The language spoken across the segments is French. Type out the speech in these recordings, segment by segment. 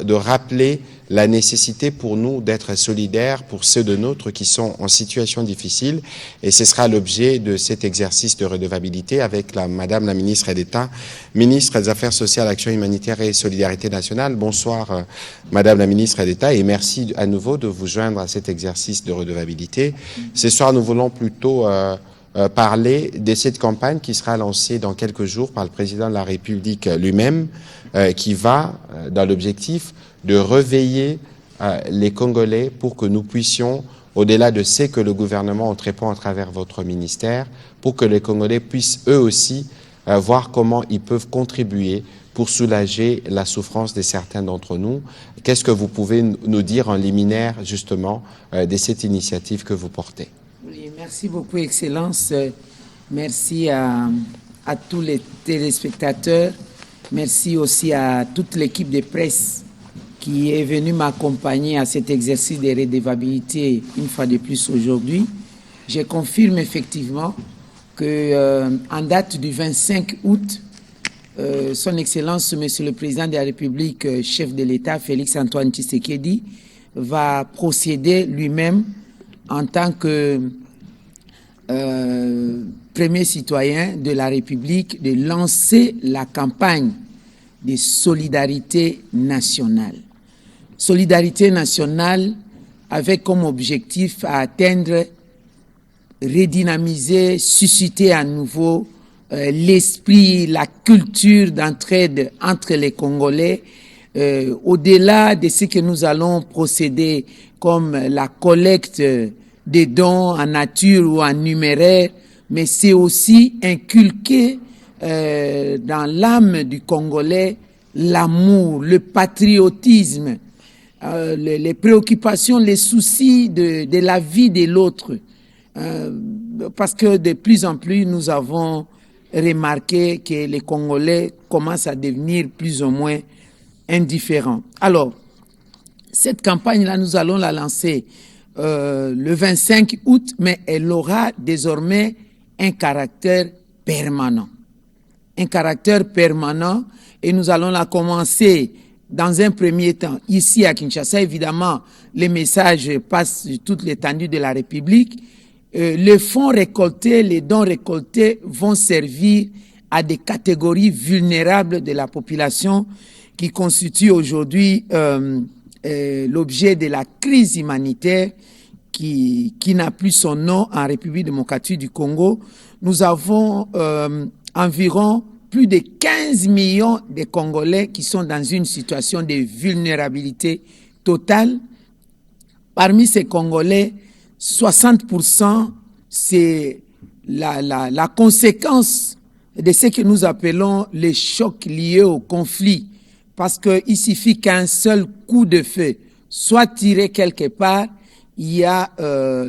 de rappeler la nécessité pour nous d'être solidaires pour ceux de nôtres qui sont en situation difficile. Et ce sera l'objet de cet exercice de redevabilité avec Madame la ministre d'État, ministre des Affaires sociales, Action humanitaire et Solidarité nationale. Bonsoir, Madame la ministre d'État, et merci à nouveau de vous joindre à cet exercice de redevabilité. Ce soir, nous voulons plutôt parler de cette campagne qui sera lancée dans quelques jours par le président de la République lui-même, qui va dans l'objectif de réveiller les Congolais pour que nous puissions, au-delà de ce que le gouvernement entreprend à travers votre ministère, pour que les Congolais puissent eux aussi voir comment ils peuvent contribuer pour soulager la souffrance de certains d'entre nous. Qu'est-ce que vous pouvez nous dire en liminaire, justement, de cette initiative que vous portez? Oui, merci beaucoup, Excellence. Merci à tous les téléspectateurs. Merci aussi à toute l'équipe de presse qui est venue m'accompagner à cet exercice de redevabilité une fois de plus aujourd'hui. Je confirme effectivement que en date du 25 août, Son Excellence, Monsieur le Président de la République, chef de l'État, Félix-Antoine Tshisekedi, va procéder lui-même en tant que premier citoyen de la République de lancer la campagne de solidarité nationale. Solidarité nationale avec comme objectif à atteindre, redynamiser, susciter à nouveau l'esprit, la culture d'entraide entre les Congolais, au-delà de ce que nous allons procéder comme la collecte des dons en nature ou en numéraire, mais c'est aussi inculquer dans l'âme du Congolais l'amour, le patriotisme, les préoccupations, les soucis de la vie de l'autre. Parce que de plus en plus, nous avons remarqué que les Congolais commencent à devenir plus ou moins indifférents. Alors, cette campagne-là, nous allons la lancer le 25 août, mais elle aura désormais un caractère permanent. Un caractère permanent, et nous allons la commencer dans un premier temps ici à Kinshasa. Évidemment, les messages passent sur toute l'étendue de la République. Les fonds récoltés, les dons récoltés vont servir à des catégories vulnérables de la population qui constituent aujourd'hui l'objet de la crise humanitaire qui n'a plus son nom en République démocratique du Congo. Nous avons environ plus de 15 millions de Congolais qui sont dans une situation de vulnérabilité totale. Parmi ces Congolais, 60%, c'est la conséquence de ce que nous appelons les chocs liés au conflit. Parce qu'il suffit qu'un seul coup de feu soit tiré quelque part, il y a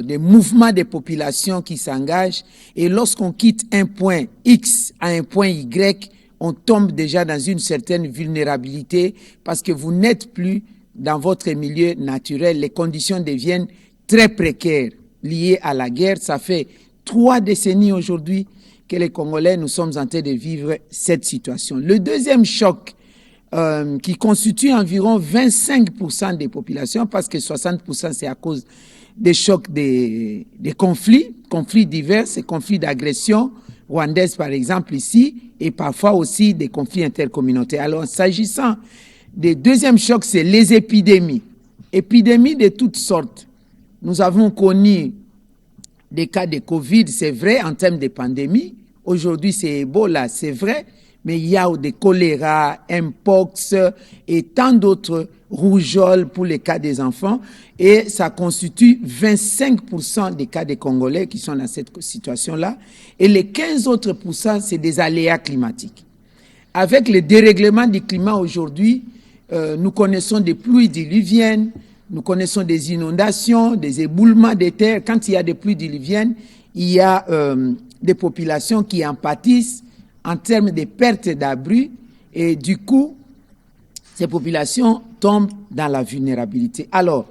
des mouvements de population qui s'engagent, et lorsqu'on quitte un point X à un point Y, on tombe déjà dans une certaine vulnérabilité parce que vous n'êtes plus dans votre milieu naturel. Les conditions deviennent très précaires liées à la guerre. Ça fait 3 décennies aujourd'hui que les Congolais, nous sommes en train de vivre cette situation. Le deuxième choc qui constitue environ 25% des populations, parce que 60% c'est à cause des chocs des conflits divers, et conflits d'agression rwandaise par exemple ici, et parfois aussi des conflits intercommunautaires. Alors s'agissant des deuxièmes chocs, c'est les épidémies de toutes sortes. Nous avons connu des cas de Covid, c'est vrai, en termes de pandémie. Aujourd'hui c'est Ebola, c'est vrai, mais il y a des choléra, mpox et tant d'autres, rougeole pour les cas des enfants, et ça constitue 25% des cas des Congolais qui sont dans cette situation-là, et les 15 autres pourcents, c'est des aléas climatiques. Avec le dérèglement du climat aujourd'hui, nous connaissons des pluies diluviennes, nous connaissons des inondations, des éboulements de terre. Quand il y a des pluies diluviennes, il y a des populations qui en pâtissent en termes de perte d'abri, et du coup, ces populations tombent dans la vulnérabilité. Alors,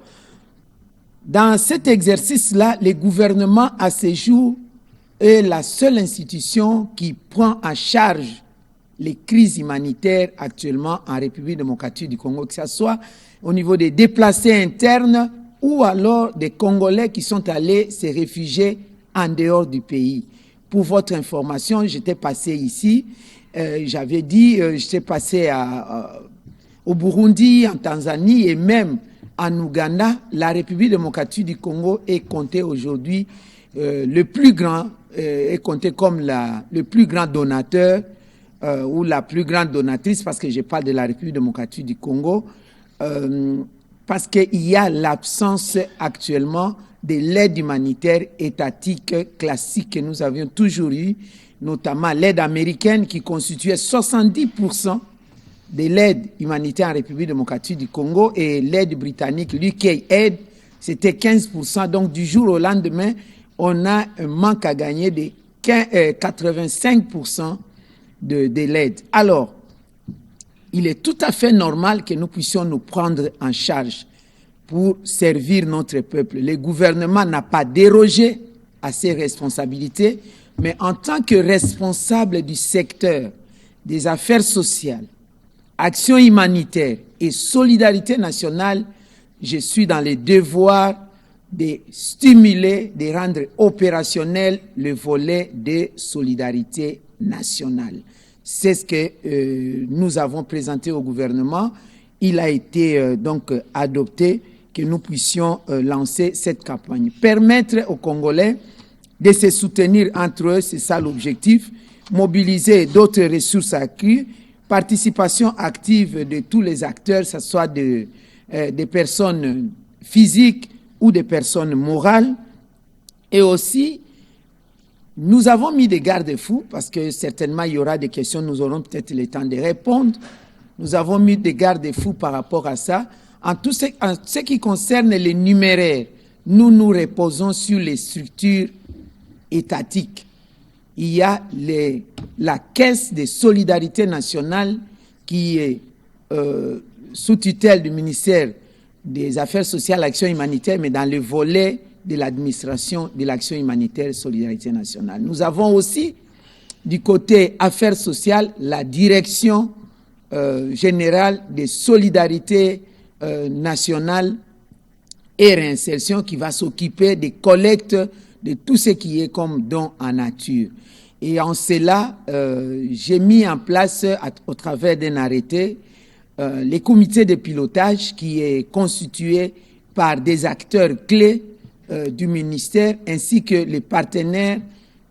dans cet exercice-là, le gouvernement à ce jour est la seule institution qui prend en charge les crises humanitaires actuellement en République démocratique du Congo, que ce soit au niveau des déplacés internes ou alors des Congolais qui sont allés se réfugier en dehors du pays. Pour votre information, j'étais passé ici, j'avais dit, j'étais passé au Burundi, en Tanzanie et même en Ouganda. La République démocratique du Congo est comptée aujourd'hui le plus grand, est comptée comme le plus grand donateur ou la plus grande donatrice, parce que je parle de la République démocratique du Congo, parce qu'il y a l'absence actuellement de l'aide humanitaire étatique classique que nous avions toujours eu, notamment l'aide américaine qui constituait 70% de l'aide humanitaire en République démocratique du Congo, et l'aide britannique, l'UKAID, c'était 15%. Donc du jour au lendemain, on a un manque à gagner de 85% de l'aide. Alors, il est tout à fait normal que nous puissions nous prendre en charge pour servir notre peuple. Le gouvernement n'a pas dérogé à ses responsabilités, mais en tant que responsable du secteur des affaires sociales, action humanitaire et solidarité nationale, je suis dans le devoir de stimuler, de rendre opérationnel le volet de solidarité nationale. C'est ce que nous avons présenté au gouvernement. Il a été donc adopté que nous puissions lancer cette campagne. Permettre aux Congolais de se soutenir entre eux, c'est ça l'objectif. Mobiliser d'autres ressources accrues, participation active de tous les acteurs, que ce soit des personnes physiques ou des personnes morales. Et aussi, nous avons mis des garde-fous, parce que certainement il y aura des questions, nous aurons peut-être le temps de répondre. Nous avons mis des garde-fous par rapport à ça. En ce qui concerne les numéraires, nous nous reposons sur les structures étatiques. Il y a la Caisse de solidarité nationale qui est sous tutelle du ministère des Affaires sociales, Action humanitaire, mais dans le volet de l'administration de l'action humanitaire et solidarité nationale. Nous avons aussi, du côté Affaires sociales, la direction générale des solidarités nationale et réinsertion qui va s'occuper des collectes de tout ce qui est comme don en nature. Et en cela, j'ai mis en place, au travers d'un arrêté, les comités de pilotage qui est constitué par des acteurs clés du ministère ainsi que les partenaires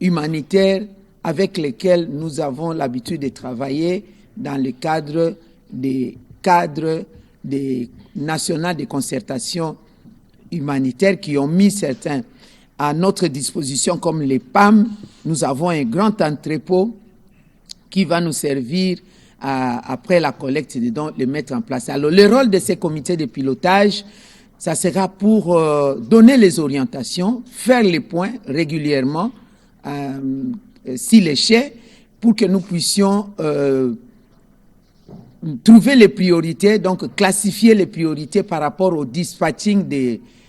humanitaires avec lesquels nous avons l'habitude de travailler dans le cadre des nationaux de concertation humanitaire qui ont mis certains à notre disposition comme les PAM. Nous avons un grand entrepôt qui va nous servir après la collecte des dons, le mettre en place. Alors le rôle de ces comités de pilotage, ça sera pour donner les orientations, faire les points régulièrement, s'il est cher, pour que nous puissions trouver les priorités, donc classifier les priorités par rapport au dispatching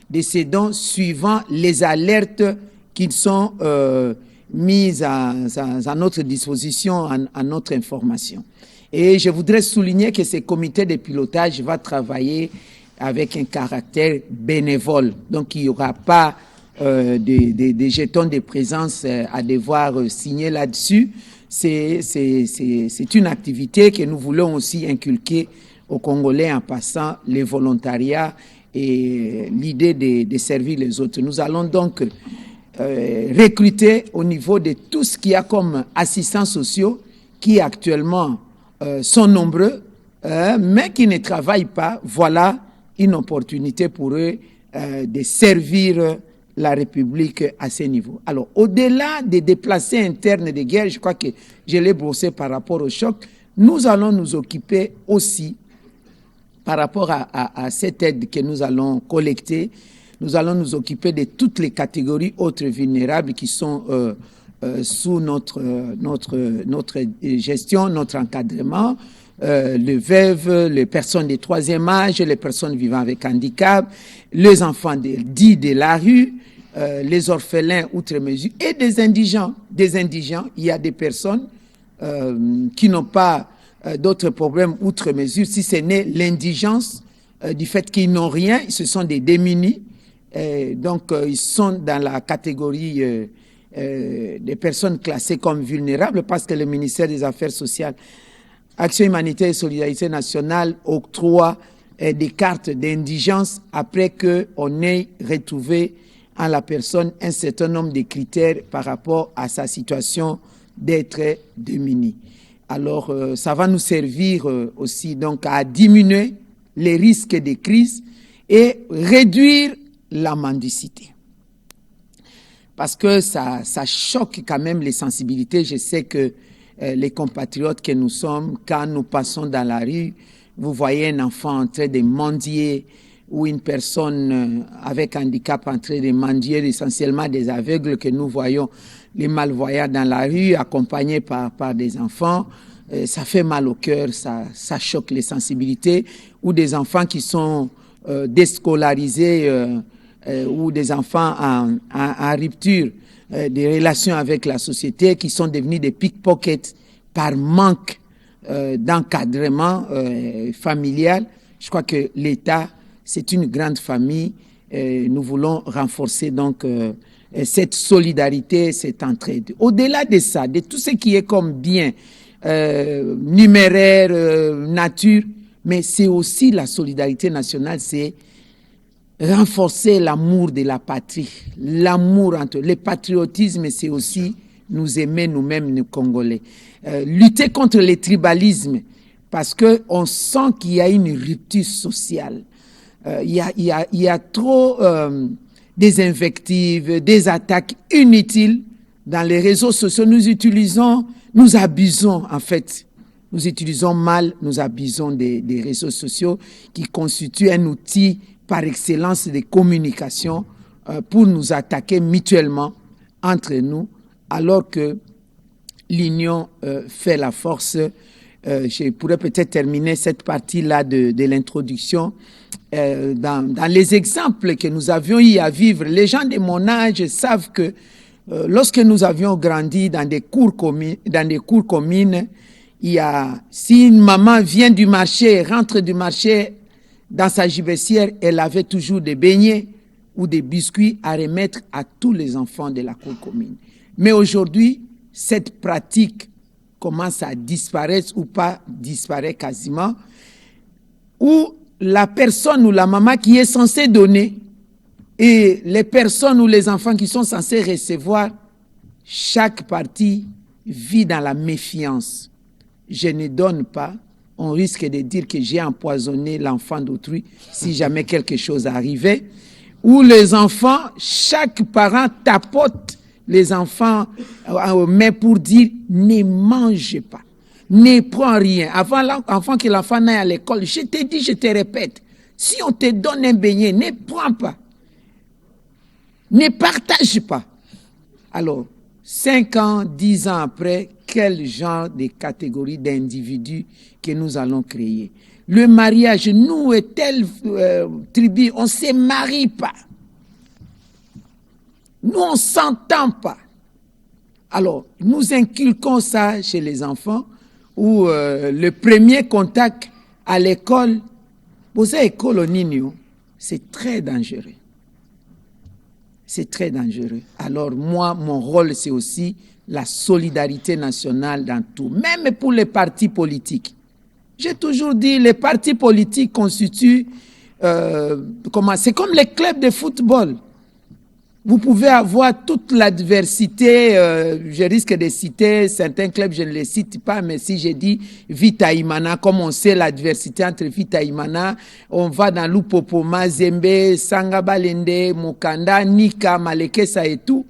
de ces dons suivant les alertes qui sont mises à notre disposition, à notre information. Et je voudrais souligner que ce comité de pilotage va travailler avec un caractère bénévole. Donc, il n'y aura pas des jetons de présence à devoir signer là-dessus. C'est une activité que nous voulons aussi inculquer aux Congolais en passant le volontariat et l'idée de servir les autres. Nous allons donc recruter au niveau de tout ce qu'il y a comme assistants sociaux qui actuellement sont nombreux, mais qui ne travaillent pas. Voilà une opportunité pour eux de servir la République à ce niveau. Alors, au-delà des déplacés internes de guerre, je crois que je l'ai brossé par rapport au choc, nous allons nous occuper aussi, par rapport à cette aide que nous allons collecter, nous allons nous occuper de toutes les catégories autres vulnérables qui sont sous notre gestion, notre encadrement, les veuves, les personnes de troisième âge, les personnes vivant avec handicap, les enfants dits de la rue, les orphelins outre mesure et des indigents. Des indigents, il y a des personnes qui n'ont pas d'autres problèmes outre mesure, si ce n'est l'indigence du fait qu'ils n'ont rien, ce sont des démunis. Donc, ils sont dans la catégorie des personnes classées comme vulnérables parce que le ministère des Affaires sociales, Action humanitaire et solidarité nationale octroie des cartes d'indigence après qu'on ait retrouvé en la personne un certain nombre de critères par rapport à sa situation d'être démuni. Alors, ça va nous servir aussi donc à diminuer les risques de crise et réduire la mendicité. Parce que ça choque quand même les sensibilités. Je sais que les compatriotes que nous sommes, quand nous passons dans la rue, vous voyez un enfant en train de mendier ou une personne avec handicap en train de mendier, essentiellement des aveugles que nous voyons, les malvoyants dans la rue, accompagnés par des enfants. Ça fait mal au cœur, ça choque les sensibilités, ou des enfants qui sont déscolarisés ou des enfants en rupture des relations avec la société, qui sont devenus des pickpockets par manque d'encadrement familial. Je crois que l'État, c'est une grande famille. Nous voulons renforcer donc cette solidarité, cette entraide. Au-delà de ça, de tout ce qui est comme bien numéraire, nature, mais c'est aussi la solidarité nationale, c'est renforcer l'amour de la patrie, l'amour entre le patriotisme, c'est aussi nous aimer nous-mêmes, nous Congolais. Lutter contre le tribalisme, parce qu'on sent qu'il y a une rupture sociale. Il y a trop des invectives, des attaques inutiles dans les réseaux sociaux. Nous abusons en fait. Nous utilisons mal, nous abusons des réseaux sociaux qui constituent un outil par excellence de communication pour nous attaquer mutuellement entre nous, alors que l'union fait la force. Je pourrais peut-être terminer cette partie-là de l'introduction dans les exemples que nous avions eu à vivre. Les gens de mon âge savent que lorsque nous avions grandi dans des cours communes, si une maman vient du marché, rentre du marché dans sa gibecière, elle avait toujours des beignets ou des biscuits à remettre à tous les enfants de la cour commune. Mais aujourd'hui, cette pratique commence à disparaître ou pas disparaît quasiment, où la personne ou la maman qui est censée donner et les personnes ou les enfants qui sont censés recevoir, chaque partie vit dans la méfiance. Je ne donne pas, on risque de dire que j'ai empoisonné l'enfant d'autrui si jamais quelque chose arrivait. Ou les enfants, chaque parent tapote les enfants mais pour dire ne mangez pas, ne prends rien. Avant que l'enfant n'aille à l'école, je te dis, je te répète, si on te donne un beignet, ne prends pas, ne partage pas. Alors, 5 ans, 10 ans après, quel genre de catégorie d'individus que nous allons créer? Le mariage, nous et telle tribu, on ne se marie pas. Nous, on ne s'entend pas. Alors, nous inculquons ça chez les enfants, où le premier contact à l'école, c'est très dangereux. C'est très dangereux. Alors moi, mon rôle, c'est aussi la solidarité nationale dans tout, même pour les partis politiques. J'ai toujours dit, les partis politiques constituent, c'est comme les clubs de football. Vous pouvez avoir toute la diversité, je risque de citer certains clubs, je ne les cite pas, mais si je dis Vita Imana, comme on sait la diversité entre Vita Imana, on va dans Lupopoma, Zembe, Sangabalende, Mukanda, Nika, Malekesa et tout.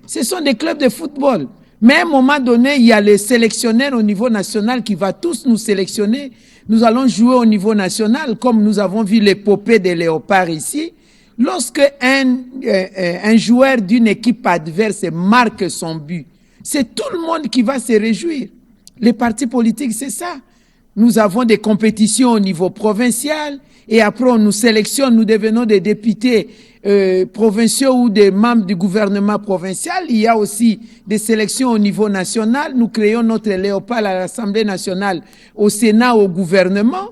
Ce sont des clubs de football. Mais à un moment donné, il y a les sélectionneurs au niveau national qui va tous nous sélectionner. Nous allons jouer au niveau national, comme nous avons vu l'épopée des léopards ici. Lorsque un joueur d'une équipe adverse marque son but, c'est tout le monde qui va se réjouir. Les partis politiques, c'est ça. Nous avons des compétitions au niveau provincial et après on nous sélectionne, nous devenons des députés provinciaux ou des membres du gouvernement provincial. Il y a aussi des sélections au niveau national. Nous créons notre léopard à l'Assemblée nationale, au Sénat, au gouvernement.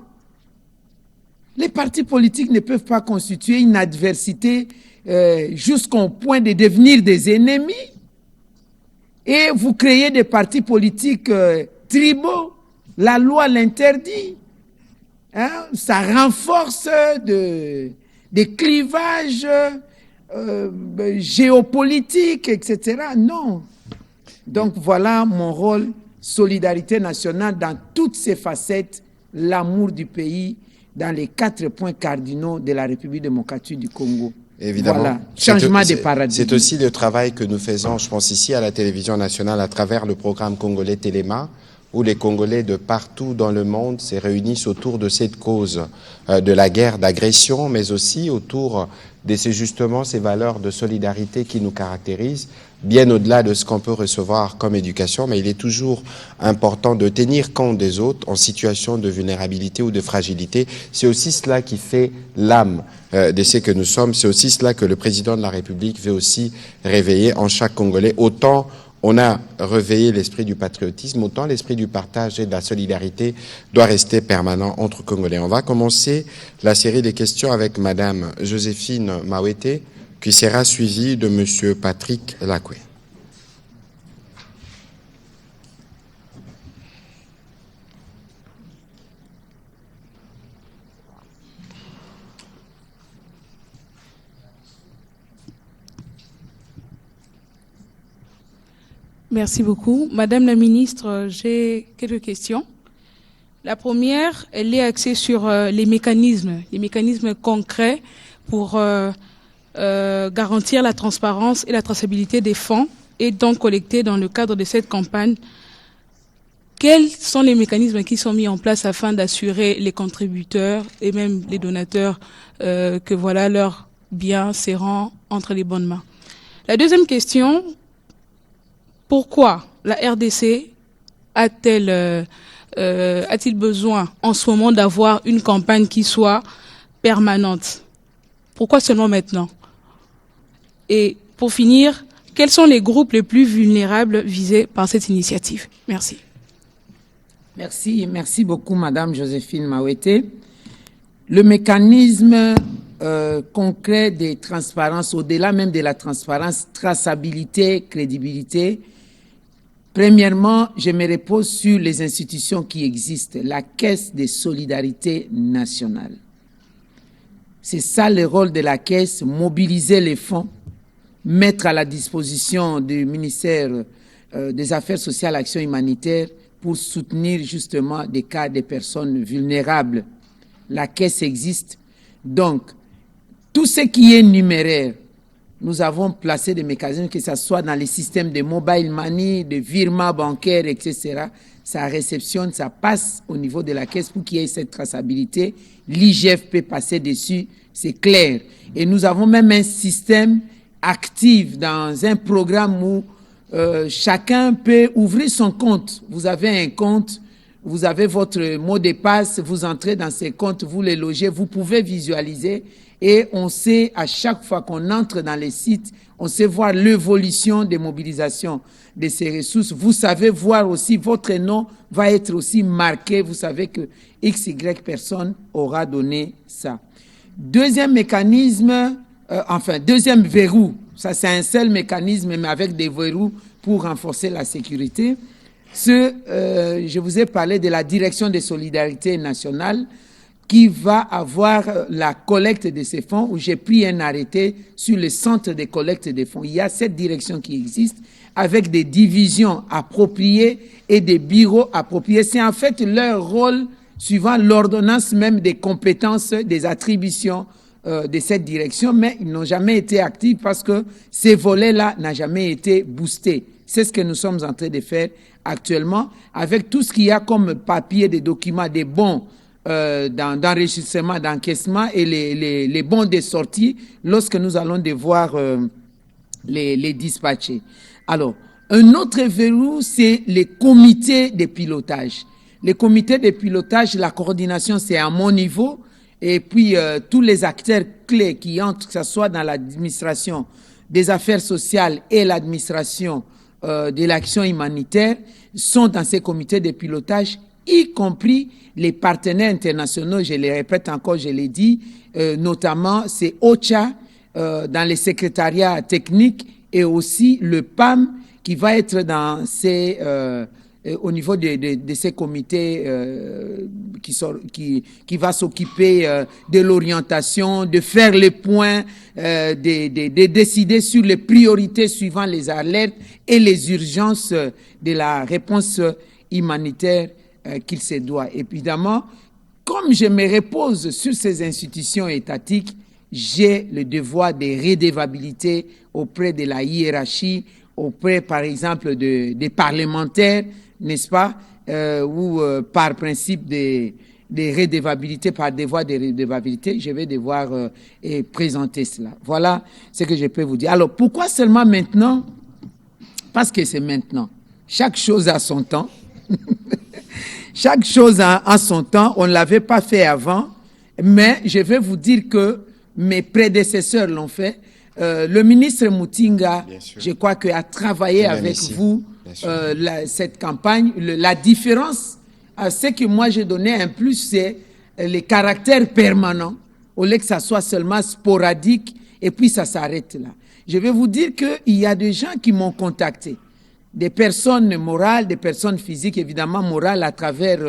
Les partis politiques ne peuvent pas constituer une adversité jusqu'au point de devenir des ennemis. Et vous créez des partis politiques tribaux. La loi l'interdit. Hein? Ça renforce des clivages géopolitiques, etc. Non. Donc voilà mon rôle, solidarité nationale dans toutes ses facettes, l'amour du pays, dans les 4 points cardinaux de la République démocratique du Congo. Évidemment. Voilà, changement des paradigmes. C'est aussi le travail que nous faisons, je pense ici à la télévision nationale, à travers le programme congolais Téléma, où les Congolais de partout dans le monde se réunissent autour de cette cause de la guerre d'agression, mais aussi autour de ces valeurs de solidarité qui nous caractérisent, bien au-delà de ce qu'on peut recevoir comme éducation, mais il est toujours important de tenir compte des autres en situation de vulnérabilité ou de fragilité. C'est aussi cela qui fait l'âme de ce que nous sommes. C'est aussi cela que le président de la République veut aussi réveiller en chaque Congolais. Autant on a réveillé l'esprit du patriotisme, autant l'esprit du partage et de la solidarité doit rester permanent entre Congolais. On va commencer la série des questions avec Madame Joséphine Mawete, qui sera suivie de Monsieur Patrick Lacoué. Merci beaucoup. Madame la ministre, j'ai quelques questions. La première, elle est axée sur les mécanismes concrets pour garantir la transparence et la traçabilité des fonds et donc collectés dans le cadre de cette campagne. Quels sont les mécanismes qui sont mis en place afin d'assurer les contributeurs et même les donateurs que voilà leurs biens se rendent entre les bonnes mains? La deuxième question, pourquoi la RDC a-t-il besoin en ce moment d'avoir une campagne qui soit permanente? Pourquoi seulement maintenant? Et pour finir, quels sont les groupes les plus vulnérables visés par cette initiative? Merci. Merci beaucoup, Madame Joséphine Mawete. Le mécanisme concret de transparence, au-delà même de la transparence, traçabilité, crédibilité. Premièrement, je me repose sur les institutions qui existent, la Caisse de solidarité nationale. C'est ça le rôle de la Caisse, mobiliser les fonds, mettre à la disposition du ministère des Affaires sociales et Action humanitaire pour soutenir justement des cas de personnes vulnérables. La Caisse existe. Donc, tout ce qui est numéraire, nous avons placé des mécanismes, que ce soit dans les systèmes de mobile money, de virements bancaires, etc. Ça réceptionne, ça passe au niveau de la Caisse pour qu'il y ait cette traçabilité. L'IGF peut passer dessus, c'est clair. Et nous avons même un système actif dans un programme où chacun peut ouvrir son compte. Vous avez un compte, vous avez votre mot de passe, vous entrez dans ces comptes, vous les logez, vous pouvez visualiser. Et on sait, à chaque fois qu'on entre dans les sites, on sait voir l'évolution des mobilisations de ces ressources. Vous savez voir aussi, votre nom va être aussi marqué. Vous savez que XY personne aura donné ça. Deuxième mécanisme, deuxième verrou. Ça, c'est un seul mécanisme, mais avec des verrous pour renforcer la sécurité. Je vous ai parlé de la direction des solidarités nationales, qui va avoir la collecte de ces fonds, où j'ai pris un arrêté sur le centre de collecte des fonds. Il y a cette direction qui existe, avec des divisions appropriées et des bureaux appropriés. C'est en fait leur rôle, suivant l'ordonnance même des compétences, des attributions de cette direction, mais ils n'ont jamais été actifs parce que ces volets-là n'ont jamais été boostés. C'est ce que nous sommes en train de faire actuellement, avec tout ce qu'il y a comme papier, des documents, des bons, d'enregistrement, d'encaissement et les bons de sortie lorsque nous allons devoir les dispatcher. Alors, un autre verrou, c'est les comités de pilotage. Les comités de pilotage, la coordination, c'est à mon niveau. et puis tous les acteurs clés qui entrent, que ce soit dans l'administration des affaires sociales et l'administration de l'action humanitaire, sont dans ces comités de pilotage, y compris les partenaires internationaux, je le répète encore, je l'ai dit, notamment c'est OCHA dans les secrétariats techniques et aussi le PAM qui va être dans ces, au niveau de ces comités qui va s'occuper de l'orientation, de faire les points, de décider sur les priorités suivant les alertes et les urgences de la réponse humanitaire qu'il se doit. Évidemment, comme je me repose sur ces institutions étatiques, j'ai le devoir de redevabilité auprès de la hiérarchie, auprès, par exemple, des parlementaires, n'est-ce pas, ou par principe de redevabilité, par devoir de redevabilité, je vais devoir présenter cela. Voilà ce que je peux vous dire. Alors, pourquoi seulement maintenant? Parce que c'est maintenant. Chaque chose a son temps. Chaque chose a son temps. On ne l'avait pas fait avant, mais je vais vous dire que mes prédécesseurs l'ont fait. Le ministre Mutinga, je crois qu'il a travaillé avec vous cette campagne. La différence, ce que moi j'ai donné un plus, c'est les caractères permanents, au lieu que ça soit seulement sporadique et puis ça s'arrête là. Je vais vous dire qu'il y a des gens qui m'ont contacté, des personnes morales, des personnes physiques, évidemment morales à travers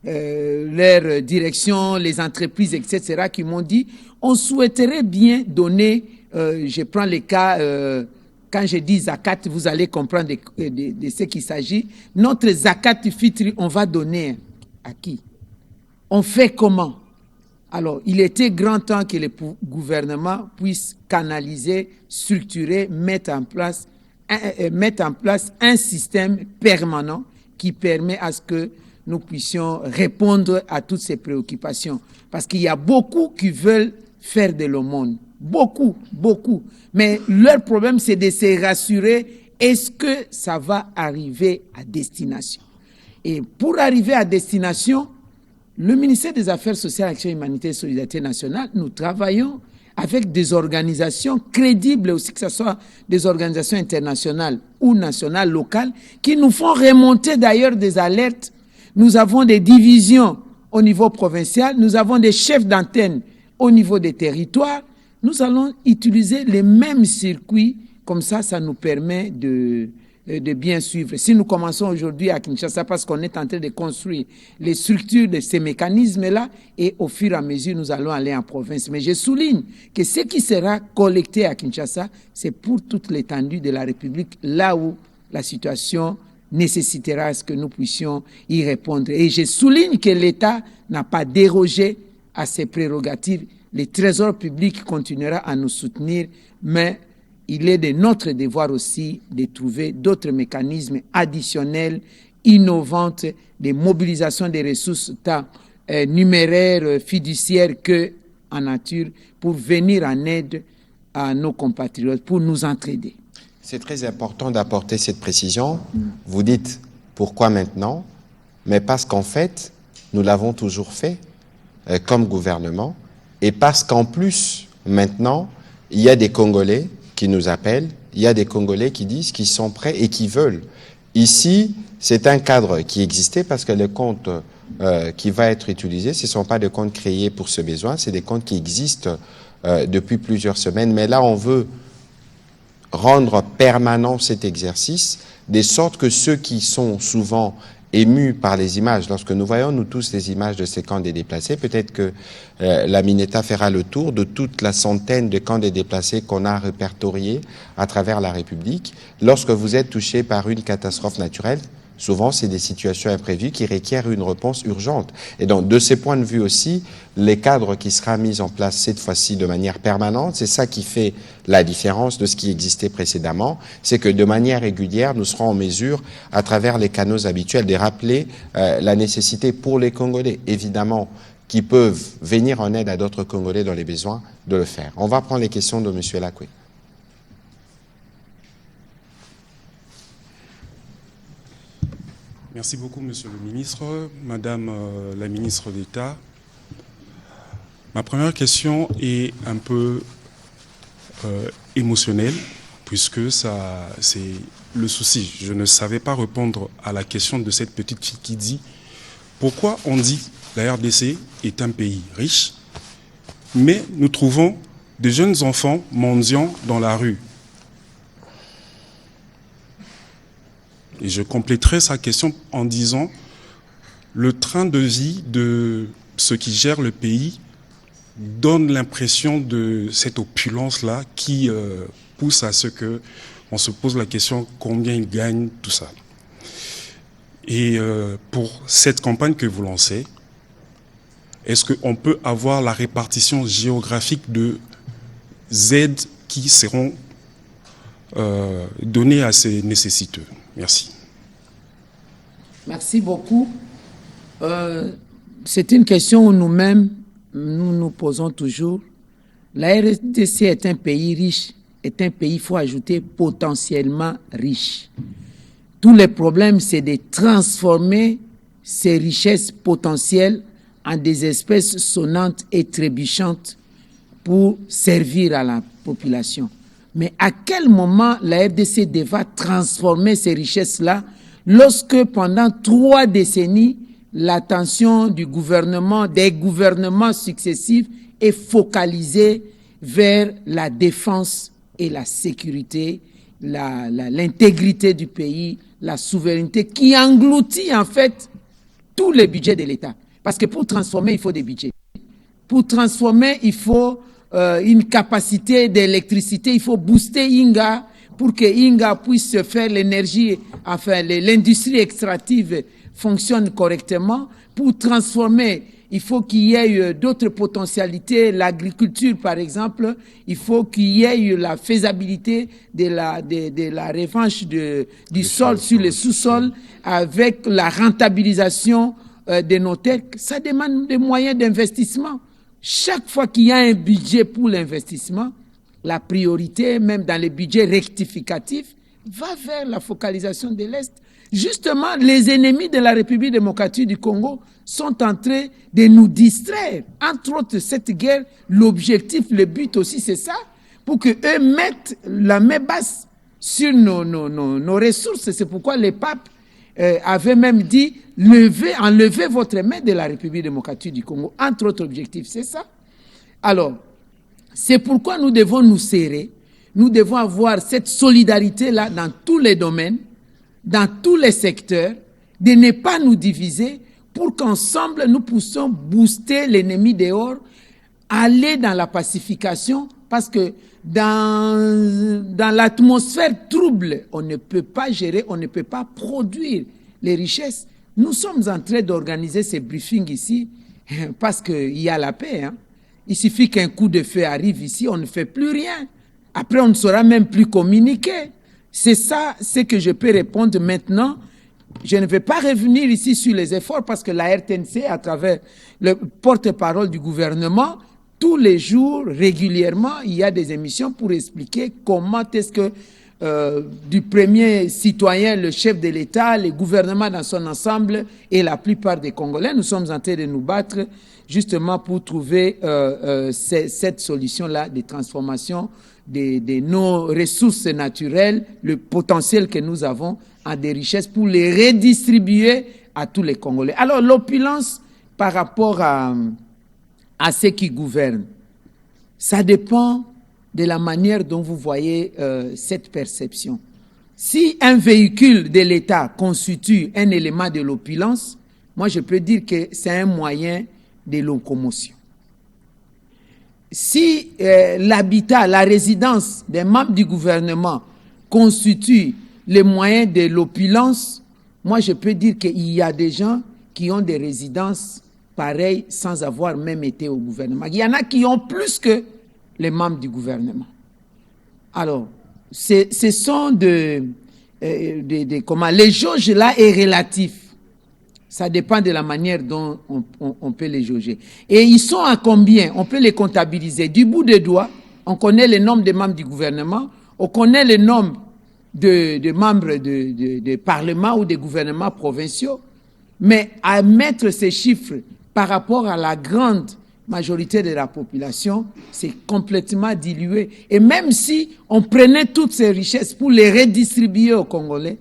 leur direction, les entreprises, etc., qui m'ont dit on souhaiterait bien donner, je prends les cas, quand je dis zakat, vous allez comprendre de ce qu'il s'agit. Notre zakat fitri, on va donner à qui? On fait comment? Alors, il était grand temps que le gouvernement puisse canaliser, structurer, mettre en place un système permanent qui permet à ce que nous puissions répondre à toutes ces préoccupations. Parce qu'il y a beaucoup qui veulent faire de l'aumône. Beaucoup, beaucoup. Mais leur problème, c'est de se rassurer, est-ce que ça va arriver à destination? Et pour arriver à destination, le ministère des Affaires sociales, Action humanitaire et solidarité nationale, nous travaillons avec des organisations crédibles aussi, que ce soit des organisations internationales ou nationales, locales, qui nous font remonter d'ailleurs des alertes. Nous avons des divisions au niveau provincial, nous avons des chefs d'antenne au niveau des territoires. Nous allons utiliser les mêmes circuits, comme ça nous permet de bien suivre. Si nous commençons aujourd'hui à Kinshasa, parce qu'on est en train de construire les structures de ces mécanismes-là, et au fur et à mesure, nous allons aller en province. Mais je souligne que ce qui sera collecté à Kinshasa, c'est pour toute l'étendue de la République, là où la situation nécessitera à ce que nous puissions y répondre. Et je souligne que l'État n'a pas dérogé à ses prérogatives. Le Trésor public continuera à nous soutenir, mais il est de notre devoir aussi de trouver d'autres mécanismes additionnels, innovants, de mobilisation des ressources tant numéraires, fiduciaires que en nature, pour venir en aide à nos compatriotes, pour nous entraider. C'est très important d'apporter cette précision. Vous dites pourquoi maintenant, mais parce qu'en fait, nous l'avons toujours fait comme gouvernement, et parce qu'en plus, maintenant, il y a des Congolais qui nous appellent, il y a des Congolais qui disent qu'ils sont prêts et qui veulent. Ici, c'est un cadre qui existait parce que les comptes qui va être utilisé, ce ne sont pas des comptes créés pour ce besoin, c'est des comptes qui existent depuis plusieurs semaines. Mais là, on veut rendre permanent cet exercice, de sorte que ceux qui sont souvent émus par les images, lorsque nous voyons nous tous les images de ces camps des déplacés, peut-être que la Mineta fera le tour de toute la centaine de camps des déplacés qu'on a répertoriés à travers la République. Lorsque vous êtes touché par une catastrophe naturelle, souvent, c'est des situations imprévues qui requièrent une réponse urgente. Et donc, de ces points de vue aussi, les cadres qui sera mis en place cette fois-ci de manière permanente, c'est ça qui fait la différence de ce qui existait précédemment, c'est que de manière régulière, nous serons en mesure, à travers les canaux habituels, de rappeler la nécessité pour les Congolais, évidemment, qui peuvent venir en aide à d'autres Congolais dans les besoins, de le faire. On va prendre les questions de M. Lacoué. Merci beaucoup, Monsieur le Ministre. Madame la Ministre d'État, Ma première question est un peu émotionnelle, puisque c'est le souci. Je ne savais pas répondre à la question de cette petite fille qui dit « Pourquoi on dit la RDC est un pays riche, mais nous trouvons de jeunes enfants mendiants dans la rue ?» Et je compléterai sa question en disant « Le train de vie de ceux qui gèrent le pays donne l'impression de cette opulence-là qui pousse à ce que on se pose la question combien ils gagnent, tout ça. » Et pour cette campagne que vous lancez, est-ce qu'on peut avoir la répartition géographique de aides qui seront données à ces nécessiteux? Merci. Merci beaucoup. C'est une question où nous-mêmes, nous nous posons toujours. La RDC est un pays riche, est un pays, il faut ajouter, potentiellement riche. Tous les problèmes, c'est de transformer ces richesses potentielles en des espèces sonnantes et trébuchantes pour servir à la population. Mais à quel moment la RDC devra transformer ces richesses-là lorsque pendant 3 décennies, l'attention du gouvernement, des gouvernements successifs est focalisée vers la défense et la sécurité, l'intégrité du pays, la souveraineté, qui engloutit en fait tous les budgets de l'État. Parce que pour transformer, il faut des budgets. Pour transformer, il faut une capacité d'électricité, il faut booster Inga pour que Inga puisse se faire l'énergie, enfin l'industrie extractive fonctionne correctement. Pour transformer, il faut qu'il y ait d'autres potentialités, l'agriculture par exemple, il faut qu'il y ait la faisabilité de la revanche du sol sur le sous-sol avec la rentabilisation de nos terres. Ça demande des moyens d'investissement. Chaque fois qu'il y a un budget pour l'investissement, la priorité, même dans les budgets rectificatifs, va vers la focalisation de l'Est. Justement, les ennemis de la République démocratique du Congo sont en train de nous distraire. Entre autres, cette guerre, l'objectif, le but aussi, c'est ça, pour qu'eux mettent la main basse sur nos ressources. C'est pourquoi les papes avaient même dit enlevez votre main de la République démocratique du Congo. Entre autres objectifs, c'est ça. Alors, c'est pourquoi nous devons nous serrer, nous devons avoir cette solidarité-là dans tous les domaines, dans tous les secteurs, de ne pas nous diviser pour qu'ensemble nous puissions booster l'ennemi dehors, aller dans la pacification, parce que dans l'atmosphère trouble, on ne peut pas gérer, on ne peut pas produire les richesses. Nous sommes en train d'organiser ces briefings ici parce qu'il y a la paix. Hein. Il suffit qu'un coup de feu arrive ici, on ne fait plus rien. Après, on ne saura même plus communiquer. C'est ça ce que je peux répondre maintenant. Je ne vais pas revenir ici sur les efforts parce que la RTNC, à travers le porte-parole du gouvernement, tous les jours, régulièrement, il y a des émissions pour expliquer comment est-ce que du premier citoyen, le chef de l'État, le gouvernement dans son ensemble et la plupart des Congolais, nous sommes en train de nous battre justement pour trouver cette solution-là de transformation de nos ressources naturelles, le potentiel que nous avons en des richesses pour les redistribuer à tous les Congolais. Alors l'opulence par rapport à ceux qui gouvernent, ça dépend de la manière dont vous voyez cette perception. Si un véhicule de l'État constitue un élément de l'opulence, moi je peux dire que c'est un moyen de locomotion. Si l'habitat, la résidence des membres du gouvernement constitue les moyens de l'opulence, moi je peux dire qu'il y a des gens qui ont des résidences pareilles sans avoir même été au gouvernement. Il y en a qui ont plus que les membres du gouvernement. Alors, ce sont comment les jauges là est relatif. Ça dépend de la manière dont on peut les jauger. Et ils sont à combien? On peut les comptabiliser. Du bout des doigts, on connaît le nombre de membres du gouvernement, on connaît le nombre de membres de parlement ou des gouvernements provinciaux, mais à mettre ces chiffres par rapport à la grande majorité de la population, c'est complètement dilué. Et même si on prenait toutes ces richesses pour les redistribuer aux Congolais,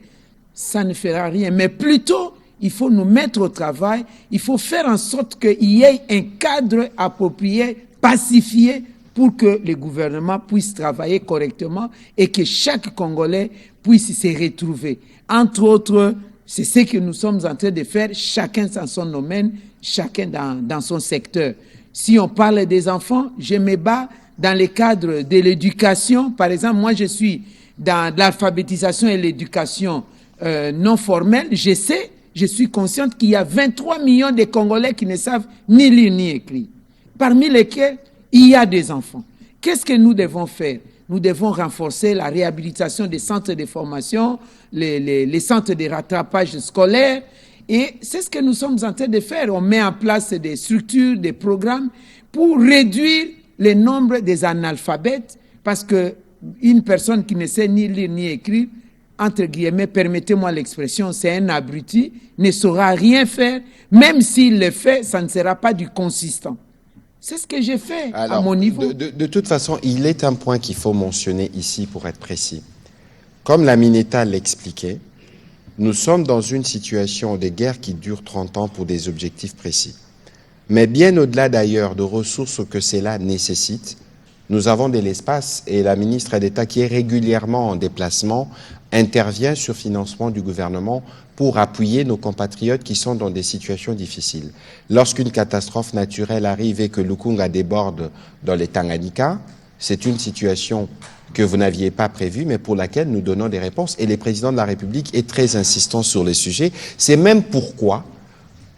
ça ne fera rien. Mais plutôt, il faut nous mettre au travail, il faut faire en sorte qu'il y ait un cadre approprié, pacifié, pour que le gouvernement puisse travailler correctement et que chaque Congolais puisse se retrouver. Entre autres, c'est ce que nous sommes en train de faire, chacun dans son domaine, chacun dans son secteur. Si on parle des enfants, je me bats dans le cadre de l'éducation. Par exemple, moi je suis dans l'alphabétisation et l'éducation non formelle. Je suis consciente qu'il y a 23 millions de Congolais qui ne savent ni lire ni écrire, parmi lesquels il y a des enfants. Qu'est-ce que nous devons faire? Nous devons renforcer la réhabilitation des centres de formation, les centres de rattrapage scolaire. Et c'est ce que nous sommes en train de faire. On met en place des structures, des programmes pour réduire le nombre des analphabètes. Parce qu'une personne qui ne sait ni lire ni écrire, entre guillemets, permettez-moi l'expression, c'est un abruti, ne saura rien faire. Même s'il le fait, ça ne sera pas du consistant. C'est ce que j'ai fait à mon niveau. De toute façon, il est un point qu'il faut mentionner ici pour être précis. Comme la Mineta l'expliquait, nous sommes dans une situation de guerre qui dure 30 ans pour des objectifs précis. Mais bien au-delà d'ailleurs de ressources que cela nécessite, nous avons de l'espace et la ministre d'État qui est régulièrement en déplacement intervient sur financement du gouvernement pour appuyer nos compatriotes qui sont dans des situations difficiles. Lorsqu'une catastrophe naturelle arrive et que Lukunga déborde dans les Tanganyika, c'est une situation que vous n'aviez pas prévue, mais pour laquelle nous donnons des réponses. Et le président de la République est très insistant sur les sujets. C'est même pourquoi,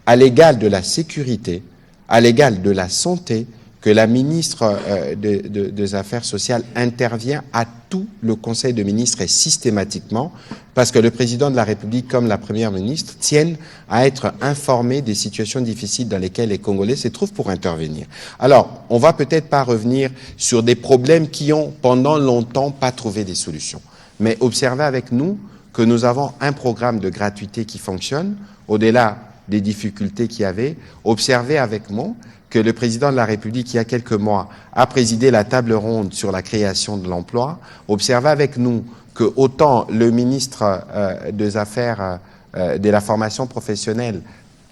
à l'égal de la sécurité, à l'égal de la santé, que la ministre des Affaires sociales intervient à tout le Conseil de ministres et systématiquement, parce que le président de la République, comme la première ministre, tiennent à être informés des situations difficiles dans lesquelles les Congolais se trouvent pour intervenir. Alors, on va peut-être pas revenir sur des problèmes qui ont pendant longtemps pas trouvé des solutions, mais observez avec nous que nous avons un programme de gratuité qui fonctionne, au-delà des difficultés qu'il y avait. Observez avec moi que le président de la République, il y a quelques mois, a présidé la table ronde sur la création de l'emploi. Observez avec nous que autant le ministre des Affaires de la formation professionnelle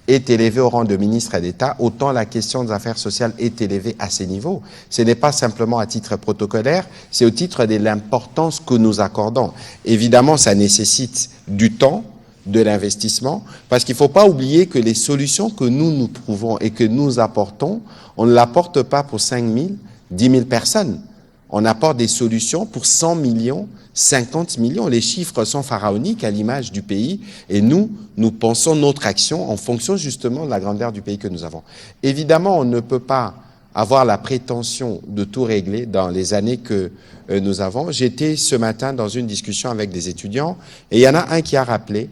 est élevé au rang de ministre d'État, autant la question des affaires sociales est élevée à ces niveaux. Ce n'est pas simplement à titre protocolaire, c'est au titre de l'importance que nous accordons. Évidemment, ça nécessite du temps, de l'investissement, parce qu'il ne faut pas oublier que les solutions que nous trouvons et que nous apportons, on ne l'apporte pas pour 5 000, 10 000 personnes. On apporte des solutions pour 100 millions, 50 millions. Les chiffres sont pharaoniques à l'image du pays et nous pensons notre action en fonction justement de la grandeur du pays que nous avons. Évidemment, on ne peut pas avoir la prétention de tout régler dans les années que nous avons. J'étais ce matin dans une discussion avec des étudiants et il y en a un qui a rappelé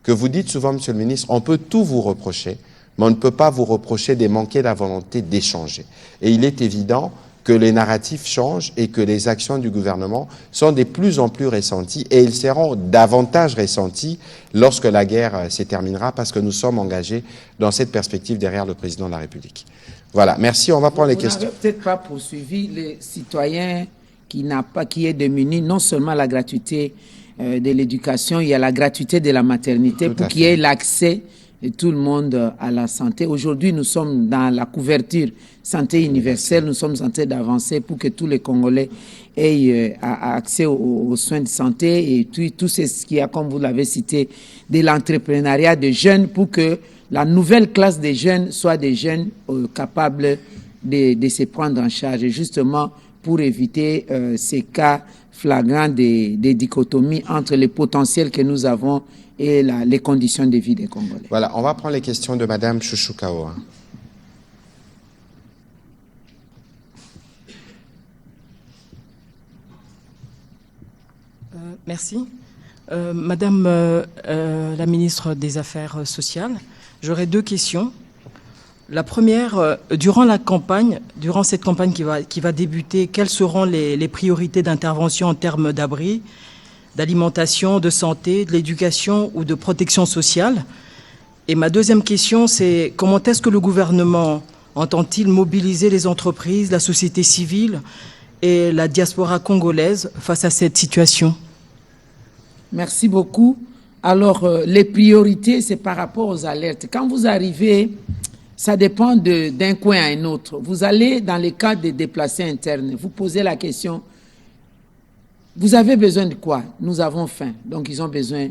que vous dites souvent, Monsieur le Ministre, on peut tout vous reprocher, mais on ne peut pas vous reprocher de manquer la volonté d'échanger. Et il est évident que les narratifs changent et que les actions du gouvernement sont de plus en plus ressenties et ils seront davantage ressenties lorsque la guerre se terminera parce que nous sommes engagés dans cette perspective derrière le président de la République. Voilà, merci, on va prendre les questions. Vous n'avez peut-être pas poursuivi les citoyens qui est démuni, non seulement la gratuité de l'éducation, il y a la gratuité de la maternité pour qu'il y ait l'accès de tout le monde à la santé. Aujourd'hui, nous sommes dans la couverture santé universelle, nous sommes en train d'avancer pour que tous les Congolais aient accès aux soins de santé et tout ce qu'il y a, comme vous l'avez cité, de l'entrepreneuriat de jeunes pour que la nouvelle classe des jeunes soit des jeunes capables de se prendre en charge, et justement pour éviter ces cas flagrant des dichotomies entre les potentiels que nous avons et les conditions de vie des Congolais. Voilà, on va prendre les questions de Madame Chouchou Kao. Merci. Madame la ministre des Affaires sociales, j'aurais deux questions. La première, durant cette campagne qui va débuter, quelles seront les priorités d'intervention en termes d'abri, d'alimentation, de santé, de l'éducation ou de protection sociale? Et ma deuxième question, c'est comment est-ce que le gouvernement entend-il mobiliser les entreprises, la société civile et la diaspora congolaise face à cette situation? Merci beaucoup. Alors, les priorités, c'est par rapport aux alertes. Quand vous arrivez, ça dépend d'un coin à un autre. Vous allez dans les cas des déplacés internes, vous posez la question, vous avez besoin de quoi? Nous avons faim. Donc, ils ont besoin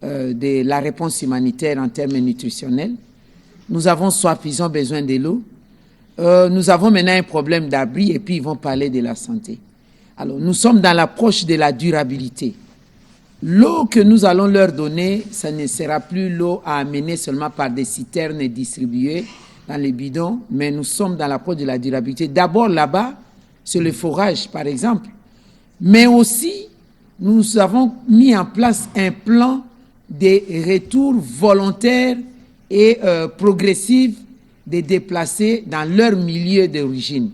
de la réponse humanitaire en termes nutritionnels. Nous avons soif, ils ont besoin de l'eau. Nous avons maintenant un problème d'abri et puis ils vont parler de la santé. Alors, nous sommes dans l'approche de la durabilité. L'eau que nous allons leur donner, ça ne sera plus l'eau à amener seulement par des citernes distribuées dans les bidons, mais nous sommes dans l'approche de la durabilité. D'abord là-bas, c'est le forage, par exemple. Mais aussi, nous avons mis en place un plan de retour volontaire et progressif des déplacés dans leur milieu d'origine.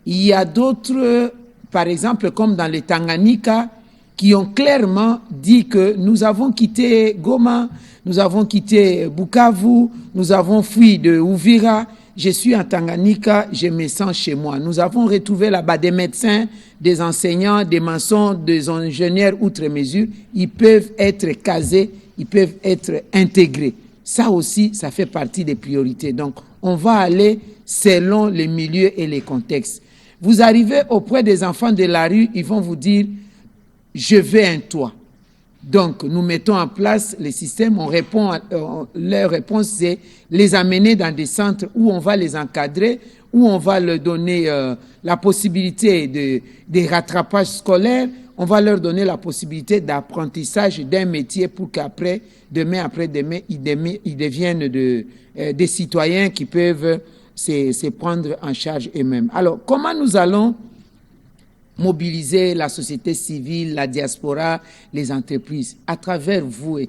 Il y a d'autres, par exemple, comme dans le Tanganyika, qui ont clairement dit que nous avons quitté Goma, nous avons quitté Bukavu, nous avons fui de Uvira, je suis en Tanganyika, je me sens chez moi. Nous avons retrouvé là-bas des médecins, des enseignants, des maçons, des ingénieurs outre mesure. Ils peuvent être casés, ils peuvent être intégrés. Ça aussi, ça fait partie des priorités. Donc, on va aller selon les milieux et les contextes. Vous arrivez auprès des enfants de la rue, ils vont vous dire « je veux un toit ». Donc, nous mettons en place les systèmes, on répond, leur réponse, c'est les amener dans des centres où on va les encadrer, où on va leur donner la possibilité de rattrapage scolaire, on va leur donner la possibilité d'apprentissage d'un métier pour qu'après, demain après-demain, ils deviennent des citoyens qui peuvent se prendre en charge eux-mêmes. Alors, comment nous allons mobiliser la société civile, la diaspora, les entreprises, à travers vous,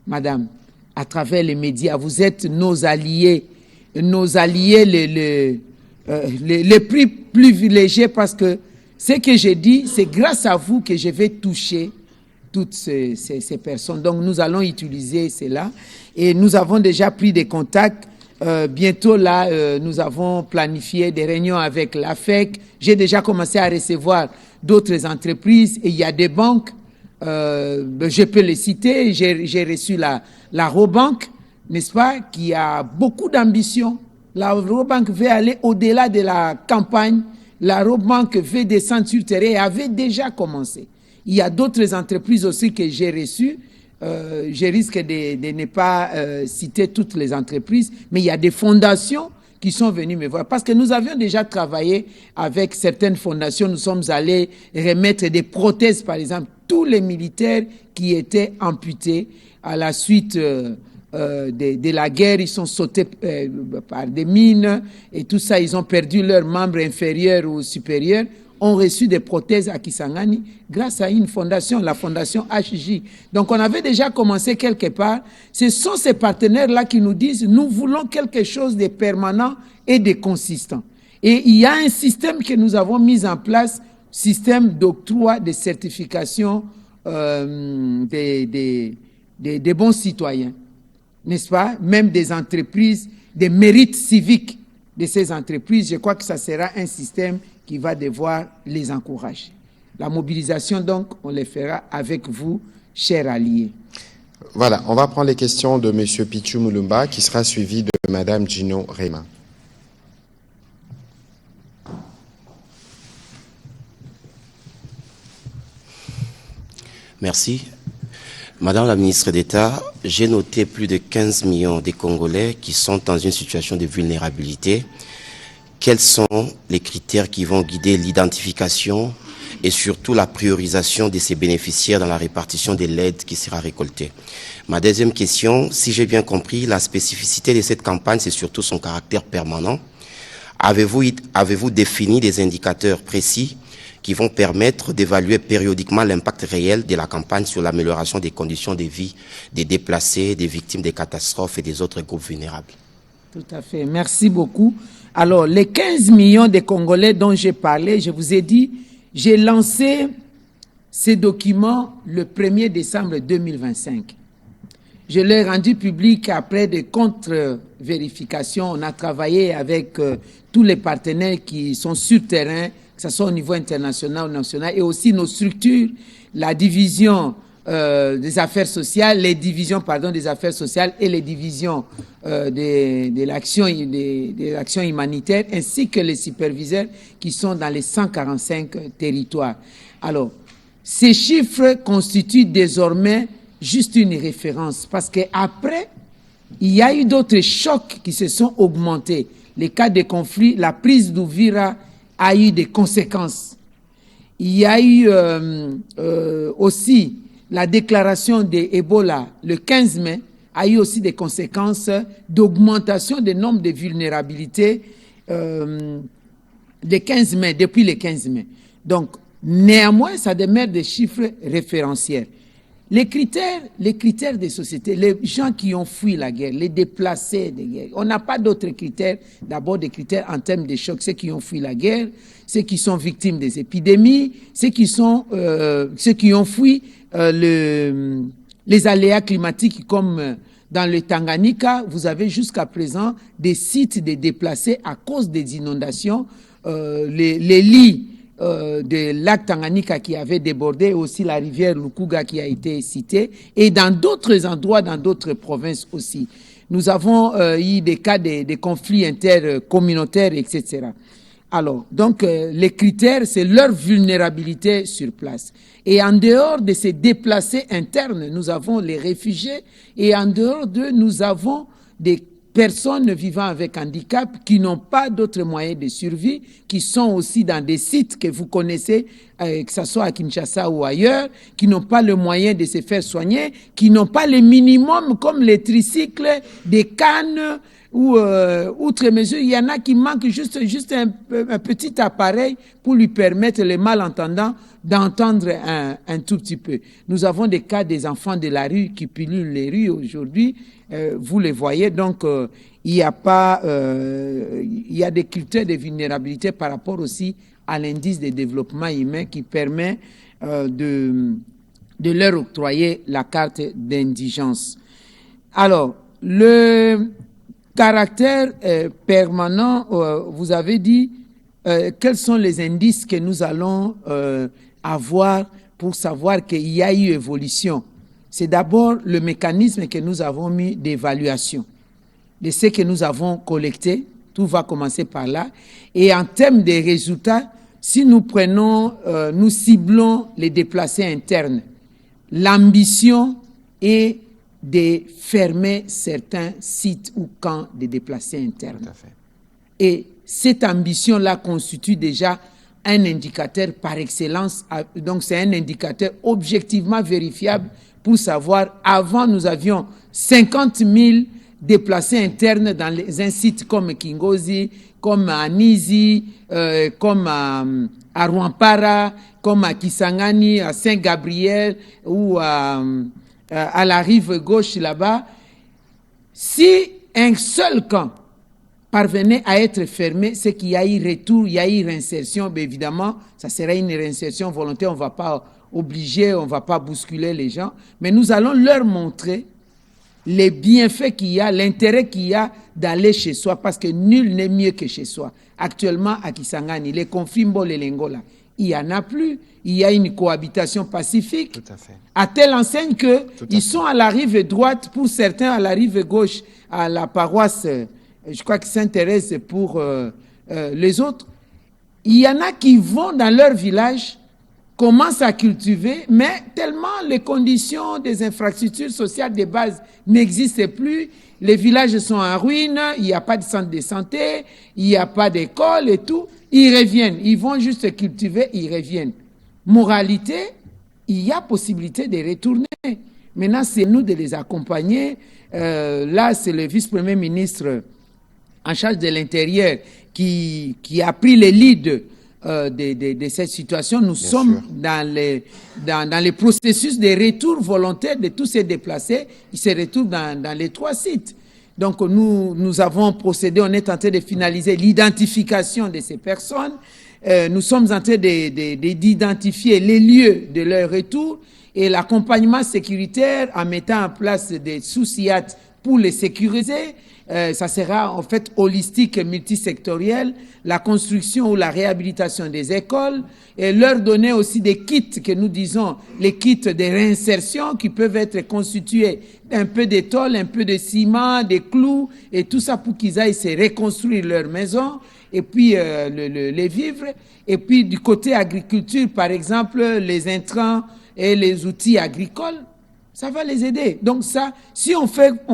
madame, à travers les médias? Vous êtes nos alliés les plus privilégiés, parce que ce que j'ai dit, c'est grâce à vous que je vais toucher toutes ces personnes. Donc nous allons utiliser cela et nous avons déjà pris des contacts. Bientôt là, nous avons planifié des réunions avec l'AFEC. J'ai déjà commencé à recevoir d'autres entreprises et il y a des banques, je peux les citer. J'ai reçu la Robank, n'est-ce pas, qui a beaucoup d'ambition. La Robank veut aller au-delà de la campagne. La Robank veut descendre sur terrain et avait déjà commencé. Il y a d'autres entreprises aussi que j'ai reçues. Je risque de ne pas citer toutes les entreprises, mais il y a des fondations qui sont venues me voir. Parce que nous avions déjà travaillé avec certaines fondations. Nous sommes allés remettre des prothèses, par exemple. Tous les militaires qui étaient amputés à la suite de la guerre, ils sont sautés par des mines et tout ça. Ils ont perdu leurs membres inférieurs ou supérieurs, ont reçu des prothèses à Kisangani grâce à une fondation, la fondation HJ. Donc on avait déjà commencé quelque part. Ce sont ces partenaires-là qui nous disent « nous voulons quelque chose de permanent et de consistant ». Et il y a un système que nous avons mis en place, système d'octroi de certification des bons citoyens, n'est-ce pas? Même des entreprises, des mérites civiques de ces entreprises. Je crois que ça sera un système qui va devoir les encourager. La mobilisation, donc, on les fera avec vous, chers alliés. Voilà, on va prendre les questions de M. Pichu Mulumba, qui sera suivi de Mme Gino Rema. Merci. Madame la ministre d'État, j'ai noté plus de 15 millions de Congolais qui sont dans une situation de vulnérabilité. Quels sont les critères qui vont guider l'identification et surtout la priorisation de ces bénéficiaires dans la répartition de l'aide qui sera récoltée? Ma deuxième question, si j'ai bien compris, la spécificité de cette campagne, c'est surtout son caractère permanent. Avez-vous défini des indicateurs précis qui vont permettre d'évaluer périodiquement l'impact réel de la campagne sur l'amélioration des conditions de vie des déplacés, des victimes des catastrophes et des autres groupes vulnérables? Tout à fait. Merci beaucoup. Alors, les 15 millions de Congolais dont j'ai parlé, je vous ai dit, j'ai lancé ces documents le 1er décembre 2025. Je l'ai rendu public après des vérification. On a travaillé avec tous les partenaires qui sont sur terrain, que ce soit au niveau international ou national, et aussi nos structures, la division des affaires sociales, les divisions des affaires sociales et les divisions de l'action humanitaire, ainsi que les superviseurs qui sont dans les 145 territoires. Alors, ces chiffres constituent désormais juste une référence, parce qu'après, il y a eu d'autres chocs qui se sont augmentés. Les cas de conflit, la prise d'Ouvira a eu des conséquences. Il y a eu aussi la déclaration d'Ebola le 15 mai, a eu aussi des conséquences d'augmentation du nombre de vulnérabilités depuis le 15 mai. Donc, néanmoins, ça demeure des chiffres référentiels. Les critères des sociétés, les gens qui ont fui la guerre, les déplacés de guerre, on n'a pas d'autres critères, d'abord des critères en termes de chocs, ceux qui ont fui la guerre, ceux qui sont victimes des épidémies, ceux qui ont fui les aléas climatiques comme dans le Tanganyika, vous avez jusqu'à présent des sites de déplacés à cause des inondations, les lits de lac Tanganyika qui avait débordé, aussi la rivière Lukuga qui a été citée, et dans d'autres endroits, dans d'autres provinces aussi. Nous avons eu des cas de conflits intercommunautaires, etc. Alors, donc, les critères, c'est leur vulnérabilité sur place. Et en dehors de ces déplacés internes, nous avons les réfugiés, et en dehors d'eux, nous avons des personnes vivant avec handicap qui n'ont pas d'autres moyens de survie, qui sont aussi dans des sites que vous connaissez, que ce soit à Kinshasa ou ailleurs, qui n'ont pas le moyen de se faire soigner, qui n'ont pas le minimum comme les tricycles, des cannes, ou outre mesure, il y en a qui manquent juste un petit appareil pour lui permettre, les malentendants, d'entendre un tout petit peu. Nous avons des cas des enfants de la rue qui pilulent les rues aujourd'hui, vous les voyez, donc il y a des critères de vulnérabilité par rapport aussi à l'indice de développement humain qui permet de leur octroyer la carte d'indigence. Alors, le caractère permanent, vous avez dit, quels sont les indices que nous allons avoir pour savoir qu'il y a eu évolution? C'est d'abord le mécanisme que nous avons mis d'évaluation de ce que nous avons collecté. Tout va commencer par là. Et en termes de résultats, si nous prenons, nous ciblons les déplacés internes, l'ambition est de fermer certains sites ou camps de déplacés internes. Tout à fait. Et cette ambition-là constitue déjà un indicateur par excellence. Donc, c'est un indicateur objectivement vérifiable pour savoir, avant, nous avions 50 000 déplacés internes dans un site comme Kingozi, comme à Nizi, comme à Rwampara, comme à Kisangani, à Saint-Gabriel ou à la rive gauche là-bas. Si un seul camp parvenait à être fermé, c'est qu'il y a eu retour, il y a eu réinsertion. Mais évidemment, ça serait une réinsertion volontaire, on ne va pas obliger, on ne va pas bousculer les gens. Mais nous allons leur montrer les bienfaits qu'il y a, l'intérêt qu'il y a d'aller chez soi, parce que nul n'est mieux que chez soi. Actuellement, à Kisangani, les conflits Mbole-Lengola, il n'y en a plus. Il y a une cohabitation pacifique. Tout à fait. À telle enseigne qu'ils sont à la rive droite, pour certains à la rive gauche, à la paroisse, je crois que Sainte-Thérèse pour les autres. Il y en a qui vont dans leur village, commencent à cultiver, mais tellement les conditions des infrastructures sociales de base n'existent plus, les villages sont en ruine, il n'y a pas de centre de santé, il n'y a pas d'école et tout, ils reviennent, ils vont juste cultiver, ils reviennent. Moralité, il y a possibilité de retourner. Maintenant, c'est nous de les accompagner. Là, c'est le vice-premier ministre en charge de l'Intérieur qui a pris le lead de cette situation. Nous sommes dans les processus de retour volontaire de tous ces déplacés. Ils se retrouvent dans les 3 sites. Donc, nous avons procédé, on est en train de finaliser l'identification de ces personnes. Nous sommes en train d'identifier les lieux de leur retour et l'accompagnement sécuritaire en mettant en place des sous-SIAT pour les sécuriser. Ça sera en fait holistique et multisectoriel, la construction ou la réhabilitation des écoles, et leur donner aussi des kits que nous disons, les kits de réinsertion qui peuvent être constitués d'un peu de tôle, un peu de ciment, des clous, et tout ça pour qu'ils aillent se reconstruire leur maison, et puis les vivres. Et puis du côté agriculture, par exemple, les intrants et les outils agricoles, ça va les aider. Donc ça, si on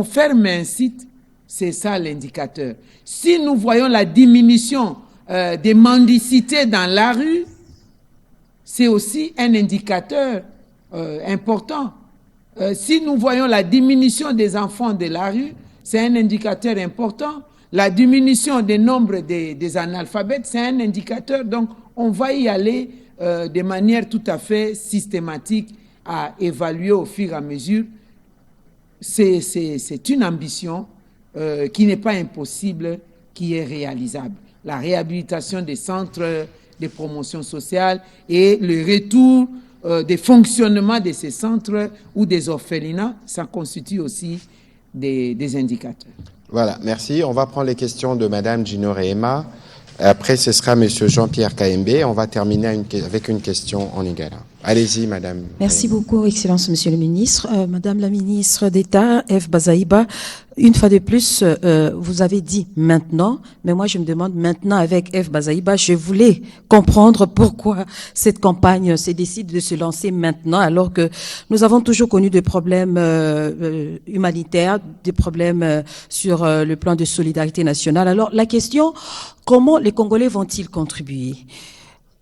ferme un site, c'est ça l'indicateur. Si nous voyons la diminution des mendicités dans la rue, c'est aussi un indicateur important. Si nous voyons la diminution des enfants de la rue, c'est un indicateur important. La diminution du nombre des analphabètes, c'est un indicateur. Donc, on va y aller de manière tout à fait systématique à évaluer au fur et à mesure. C'est une ambition qui n'est pas impossible, qui est réalisable. La réhabilitation des centres de promotion sociale et le retour des fonctionnements de ces centres ou des orphelinats, ça constitue aussi des indicateurs. Voilà, merci. On va prendre les questions de Madame Gino Rehema. Après, ce sera Monsieur Jean-Pierre Kayembe. On va terminer avec une question en lingala. Allez-y, Madame. Merci beaucoup, Excellence, Monsieur le Ministre. Madame la Ministre d'État, F. Bazaïba, une fois de plus, vous avez dit maintenant, mais moi je me demande maintenant avec F. Bazaïba, je voulais comprendre pourquoi cette campagne se décide de se lancer maintenant, alors que nous avons toujours connu des problèmes humanitaires, des problèmes sur le plan de solidarité nationale. Alors la question, comment les Congolais vont-ils contribuer ?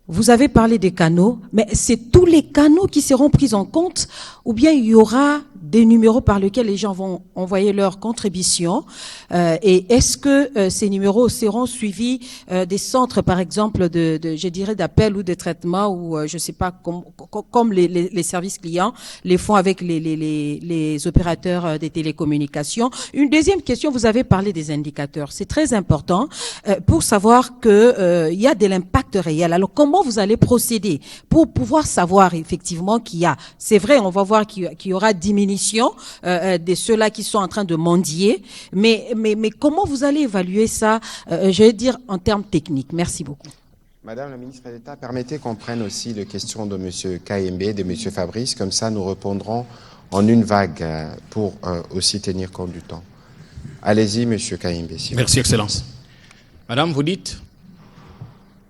Vous avez parlé des canaux, mais c'est tous les canaux qui seront pris en compte, ou bien il y aura des numéros par lesquels les gens vont envoyer leur contribution, et est-ce que ces numéros seront suivis des centres, par exemple, je dirais d'appel ou de traitement, ou je sais pas, comme les services clients les font avec les opérateurs des télécommunications. Une deuxième question, vous avez parlé des indicateurs, c'est très important pour savoir que il y a de l'impact réel. Alors comment vous allez procéder pour pouvoir savoir effectivement qu'il y a, c'est vrai, on va voir qu'il y aura diminution de ceux-là qui sont en train de mendier, mais comment vous allez évaluer ça, je vais dire, en termes techniques? Merci beaucoup. Madame la ministre d'État, permettez qu'on prenne aussi les questions de M. Kayembe, de M. Fabrice, comme ça nous répondrons en une vague pour aussi tenir compte du temps. Allez-y, M. Kayembe. Merci, Excellence. Madame, vous dites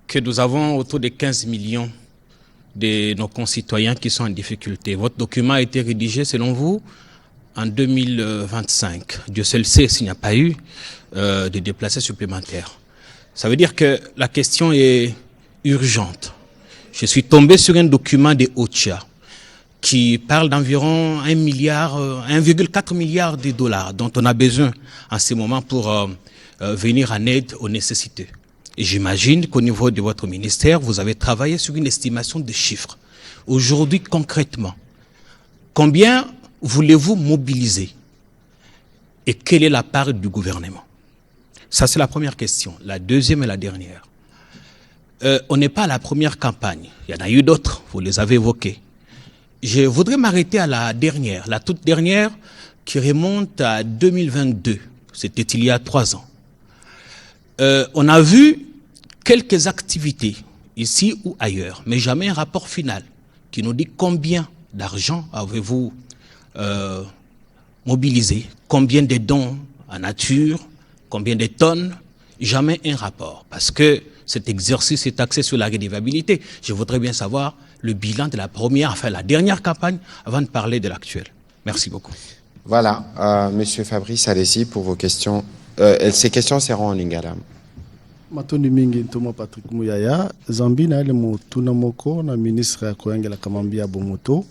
que nous avons autour de 15 millions de nos concitoyens qui sont en difficulté. Votre document a été rédigé, selon vous, en 2025. Dieu seul sait s'il n'y a pas eu de déplacés supplémentaires. Ça veut dire que la question est urgente. Je suis tombé sur un document de OCHA qui parle d'environ 1,4 milliard de dollars dont on a besoin en ce moment pour venir en aide aux nécessités. Et j'imagine qu'au niveau de votre ministère, vous avez travaillé sur une estimation de chiffres. Aujourd'hui, concrètement, combien voulez-vous mobiliser? Et quelle est la part du gouvernement? Ça, c'est la première question. La deuxième et la dernière. On n'est pas à la première campagne. Il y en a eu d'autres, vous les avez évoquées. Je voudrais m'arrêter à la dernière, la toute dernière, qui remonte à 2022. C'était il y a 3 ans. On a vu quelques activités, ici ou ailleurs, mais jamais un rapport final qui nous dit combien d'argent avez-vous mobilisé, combien de dons en nature, combien de tonnes, jamais un rapport. Parce que cet exercice est axé sur la redevabilité. Je voudrais bien savoir le bilan de la première, enfin la dernière campagne, avant de parler de l'actuelle. Merci beaucoup. Voilà, Monsieur Fabrice, allez-y pour vos questions. Ces questions seront en lingala. Matondi mingi ntoma Patrick Muyaya Zambi na ile mutuna moko na ministre ya koyangela kamambia bomoto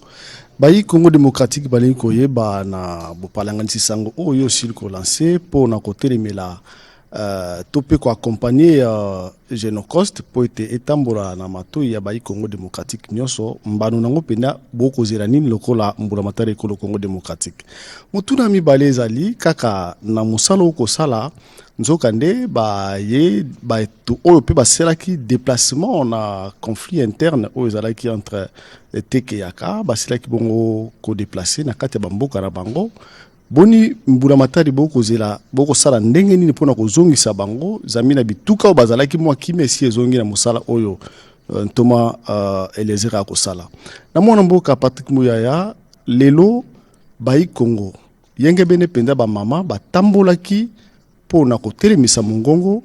bayi Congo démocratique bali koyeba na bopalanganisi sango oyo sil ko lancer pour na kotelemela topé ko accompagner Genocost pour ete etambola na matoi ya bayi Congo démocratique nyonso mbanu nango pena boko zeranini lokola mbula matare ko Congo démocratique mutuna mibale ezali kaka na musalo ko sala nzokande ba to oyo pe baselaki déplacement na conflit interne oyo ezalaki entre teke yaka baselaki bongo ko déplacer na kati ya bamboka na bango boni mbulamatari boko sala ndenge nini pona kozongisa bango zamina bituka o bazalaki mwa kimia si ezongi na mosala oyo ntoma Eliezer akosala na mwana mboka Patrick Muyaya lelo bayi Congo yenge bene penda ba mama batambolaki pona kotelemisa mongongo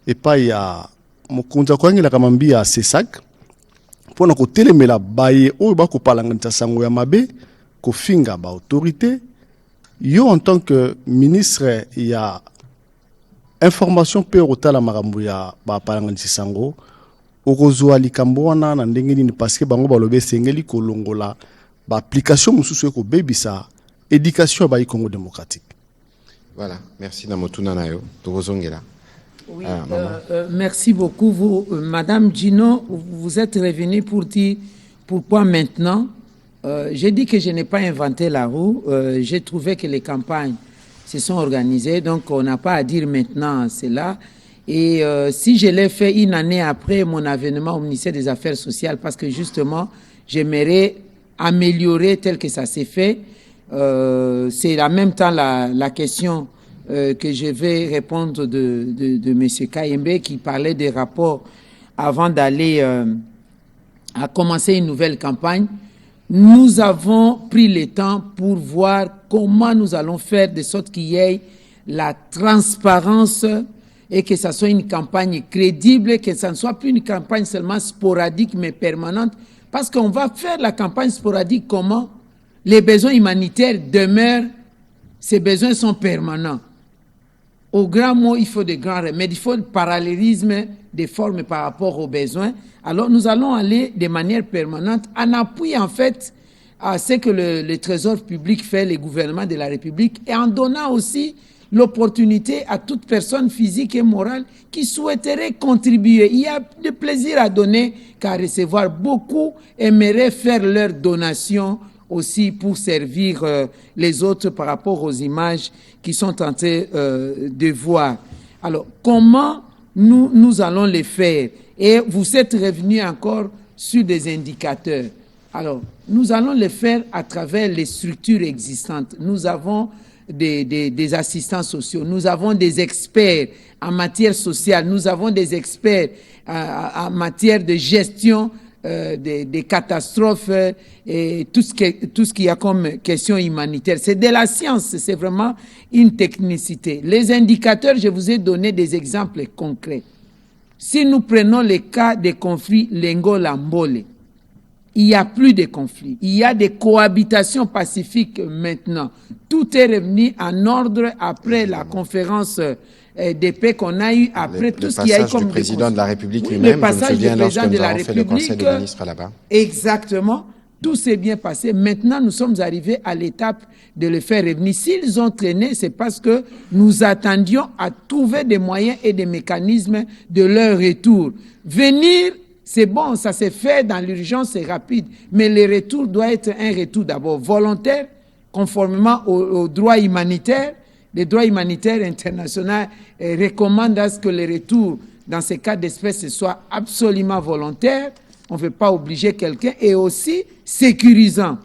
epai ya mokonza koangela kamambi ya Sesak pona kotelemela baye oyo bakopalanganisa sango ya mabe kofinga ba autorité. Yo en tant que ministre ya information pe rotala makambo ya ba palanganisi sango okozwa likambo wana na ndenge nini parce que bango balobe sengeli kolongola ba application mususu eko bebisa éducation ba Congo démocratique. Voilà, merci Namotuna Nayo. Tozongela. Oui, merci beaucoup vous Madame Gino, vous êtes revenue pour dire pourquoi maintenant. J'ai dit que je n'ai pas inventé la roue. J'ai trouvé que les campagnes se sont organisées, donc on n'a pas à dire maintenant cela. Et si je l'ai fait une année après mon avènement au ministère des Affaires sociales, parce que justement, j'aimerais améliorer tel que ça s'est fait. C'est en même temps la question que je vais répondre de M. Kayembe qui parlait des rapports avant d'aller à commencer une nouvelle campagne. Nous avons pris le temps pour voir comment nous allons faire de sorte qu'il y ait la transparence et que ça soit une campagne crédible, que ça ne soit plus une campagne seulement sporadique mais permanente. Parce qu'on va faire la campagne sporadique comment? Les besoins humanitaires demeurent, ces besoins sont permanents. Au grand mot, il faut de grands remèdes, il faut le parallélisme des formes par rapport aux besoins. Alors nous allons aller de manière permanente en appui en fait à ce que le Trésor public fait, les gouvernements de la République, et en donnant aussi l'opportunité à toute personne physique et morale qui souhaiterait contribuer. Il y a de plaisir à donner qu'à recevoir. Beaucoup aimeraient faire leur donation aussi pour servir les autres par rapport aux images qui sont tentés de voir. Alors, comment nous allons les faire? Et vous êtes revenu encore sur des indicateurs. Alors, nous allons les faire à travers les structures existantes. Nous avons des assistants sociaux, nous avons des experts en matière sociale, nous avons des experts en matière de gestion des catastrophes et tout ce qu'il y a comme question humanitaire. C'est de la science, c'est vraiment une technicité. Les indicateurs, je vous ai donné des exemples concrets. Si nous prenons les cas des conflits Lengo-Lambole, il n'y a plus de conflits. Il y a des cohabitations pacifiques maintenant. Tout est revenu en ordre après la conférence de paix qu'on a eue, après tout ce qu'il y a eu comme... Le passage du président de la République lui-même, le passage du président de la République, le conseil des ministres là-bas. Exactement. Tout s'est bien passé. Maintenant, nous sommes arrivés à l'étape de le faire revenir. S'ils ont traîné, c'est parce que nous attendions à trouver des moyens et des mécanismes de leur retour. Venir, c'est bon, ça s'est fait dans l'urgence, c'est rapide. Mais le retour doit être un retour d'abord volontaire, conformément aux droits humanitaires. Les droits humanitaires internationaux recommandent à ce que le retour dans ces cas d'espèce soit absolument volontaire. On ne veut pas obliger quelqu'un, et aussi sécurisant.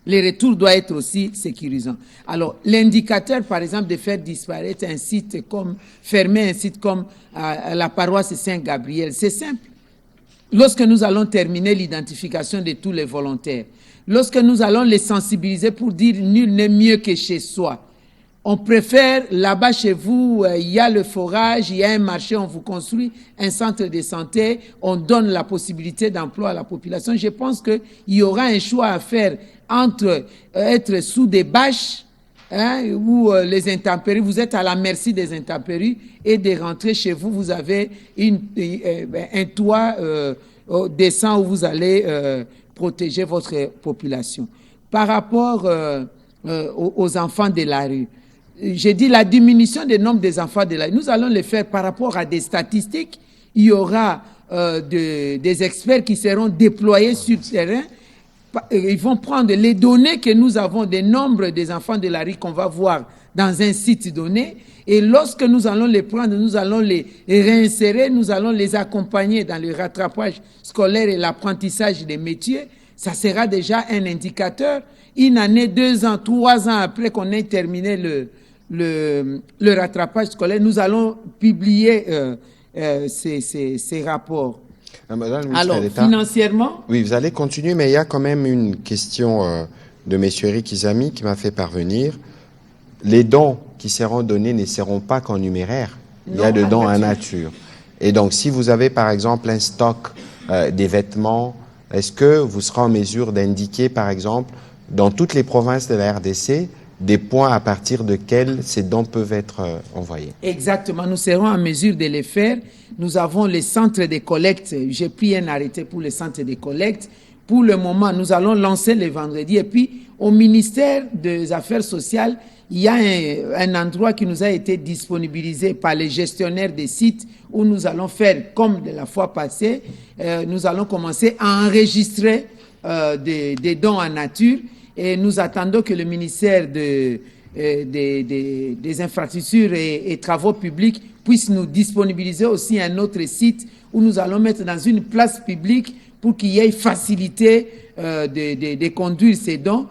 Le retour doit être aussi sécurisant. Alors, l'indicateur, par exemple, de faire disparaître un site comme, fermer un site comme la paroisse Saint-Gabriel, c'est simple. Lorsque nous allons terminer l'identification de tous les volontaires, lorsque nous allons les sensibiliser pour dire nul n'est mieux que chez soi, on préfère là-bas chez vous, il y a le forage, il y a un marché, on vous construit un centre de santé, on donne la possibilité d'emploi à la population. Je pense qu'il y aura un choix à faire entre être sous des bâches, où les intempéries, vous êtes à la merci des intempéries, et de rentrer chez vous, vous avez un toit décent où vous allez protéger votre population. Par rapport aux enfants de la rue, j'ai dit la diminution du nombre des enfants de la rue, nous allons le faire par rapport à des statistiques. Il y aura des experts qui seront déployés sur le terrain. Ils vont prendre les données que nous avons des nombres des enfants de la rue qu'on va voir dans un site donné. Et lorsque nous allons les prendre, nous allons les réinsérer, nous allons les accompagner dans le rattrapage scolaire et l'apprentissage des métiers. Ça sera déjà un indicateur. Une année, 2 ans, 3 ans après qu'on ait terminé le rattrapage scolaire, nous allons publier ces rapports. Madame la ministre Alors, d'État, financièrement, oui, vous allez continuer, mais il y a quand même une question de M. Eric Izami qui m'a fait parvenir. Les dons qui seront donnés ne seront pas qu'en numéraire. Il y a des dons en nature. Et donc, si vous avez, par exemple, un stock des vêtements, est-ce que vous serez en mesure d'indiquer, par exemple, dans toutes les provinces de la RDC, des points à partir desquels ces dons peuvent être envoyés? exactement, nous serons en mesure de les faire. Nous avons les centres de collecte. J'ai pris un arrêté pour les centres de collecte. Pour le moment, nous allons lancer le vendredi. Et puis, au ministère des Affaires sociales, il y a un endroit qui nous a été disponibilisé par les gestionnaires des sites où nous allons faire, comme de la fois passée, nous allons commencer à enregistrer des dons en nature et nous attendons que le ministère des infrastructures et travaux publics puisse nous disponibiliser aussi un autre site où nous allons mettre dans une place publique pour qu'il y ait facilité de conduire ces dons.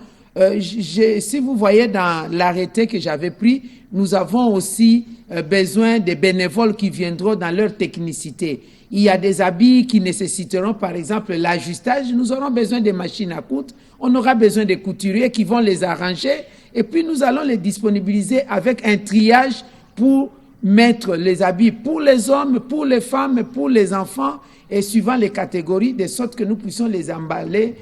Si vous voyez dans l'arrêté que j'avais pris, nous avons aussi besoin des bénévoles qui viendront dans leur technicité. Il y a des habits qui nécessiteront, par exemple, l'ajustage. Nous aurons besoin de machines à coudre. On aura besoin de couturiers qui vont les arranger. Et puis, nous allons les disponibiliser avec un triage pour mettre les habits pour les hommes, pour les femmes, pour les enfants, et suivant les catégories, de sorte que nous puissions les emballer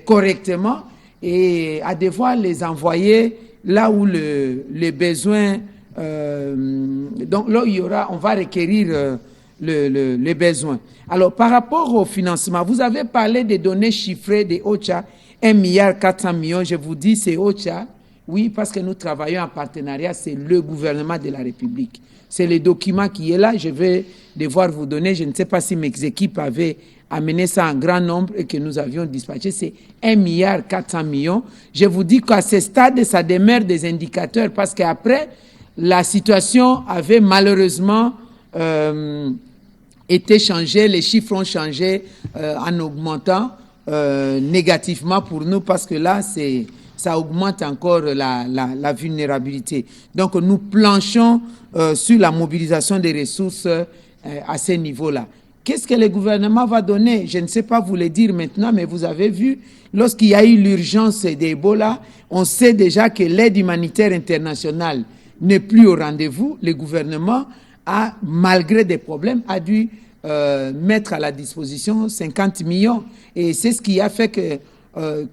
correctement et à devoir les envoyer là où les besoins, donc là où il y aura, on va requérir les besoins. Alors, par rapport au financement, vous avez parlé des données chiffrées de OCHA, 1,4 milliard. Je vous dis, c'est OCHA, oui, parce que nous travaillons en partenariat, c'est le gouvernement de la République. C'est le document qui est là, je vais devoir vous donner, je ne sais pas si mes équipes avaient amené ça en grand nombre et que nous avions dispatché, c'est 1,4 milliard. Je vous dis qu'à ce stade, ça demeure des indicateurs parce qu'après, la situation avait malheureusement été changée, les chiffres ont changé en augmentant négativement pour nous parce que là, ça augmente encore la vulnérabilité. Donc, nous planchons sur la mobilisation des ressources à ce niveau-là. Qu'est-ce que le gouvernement va donner? Je ne sais pas vous le dire maintenant, mais vous avez vu, lorsqu'il y a eu l'urgence d'Ebola, on sait déjà que l'aide humanitaire internationale n'est plus au rendez-vous. Le gouvernement a, malgré des problèmes, a dû mettre à la disposition 50 millions. Et c'est ce qui a fait que,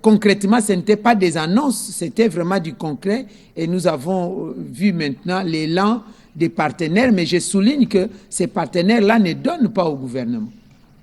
concrètement, ce n'était pas des annonces, c'était vraiment du concret. Et nous avons vu maintenant l'élan des partenaires, mais je souligne que ces partenaires-là ne donnent pas au gouvernement.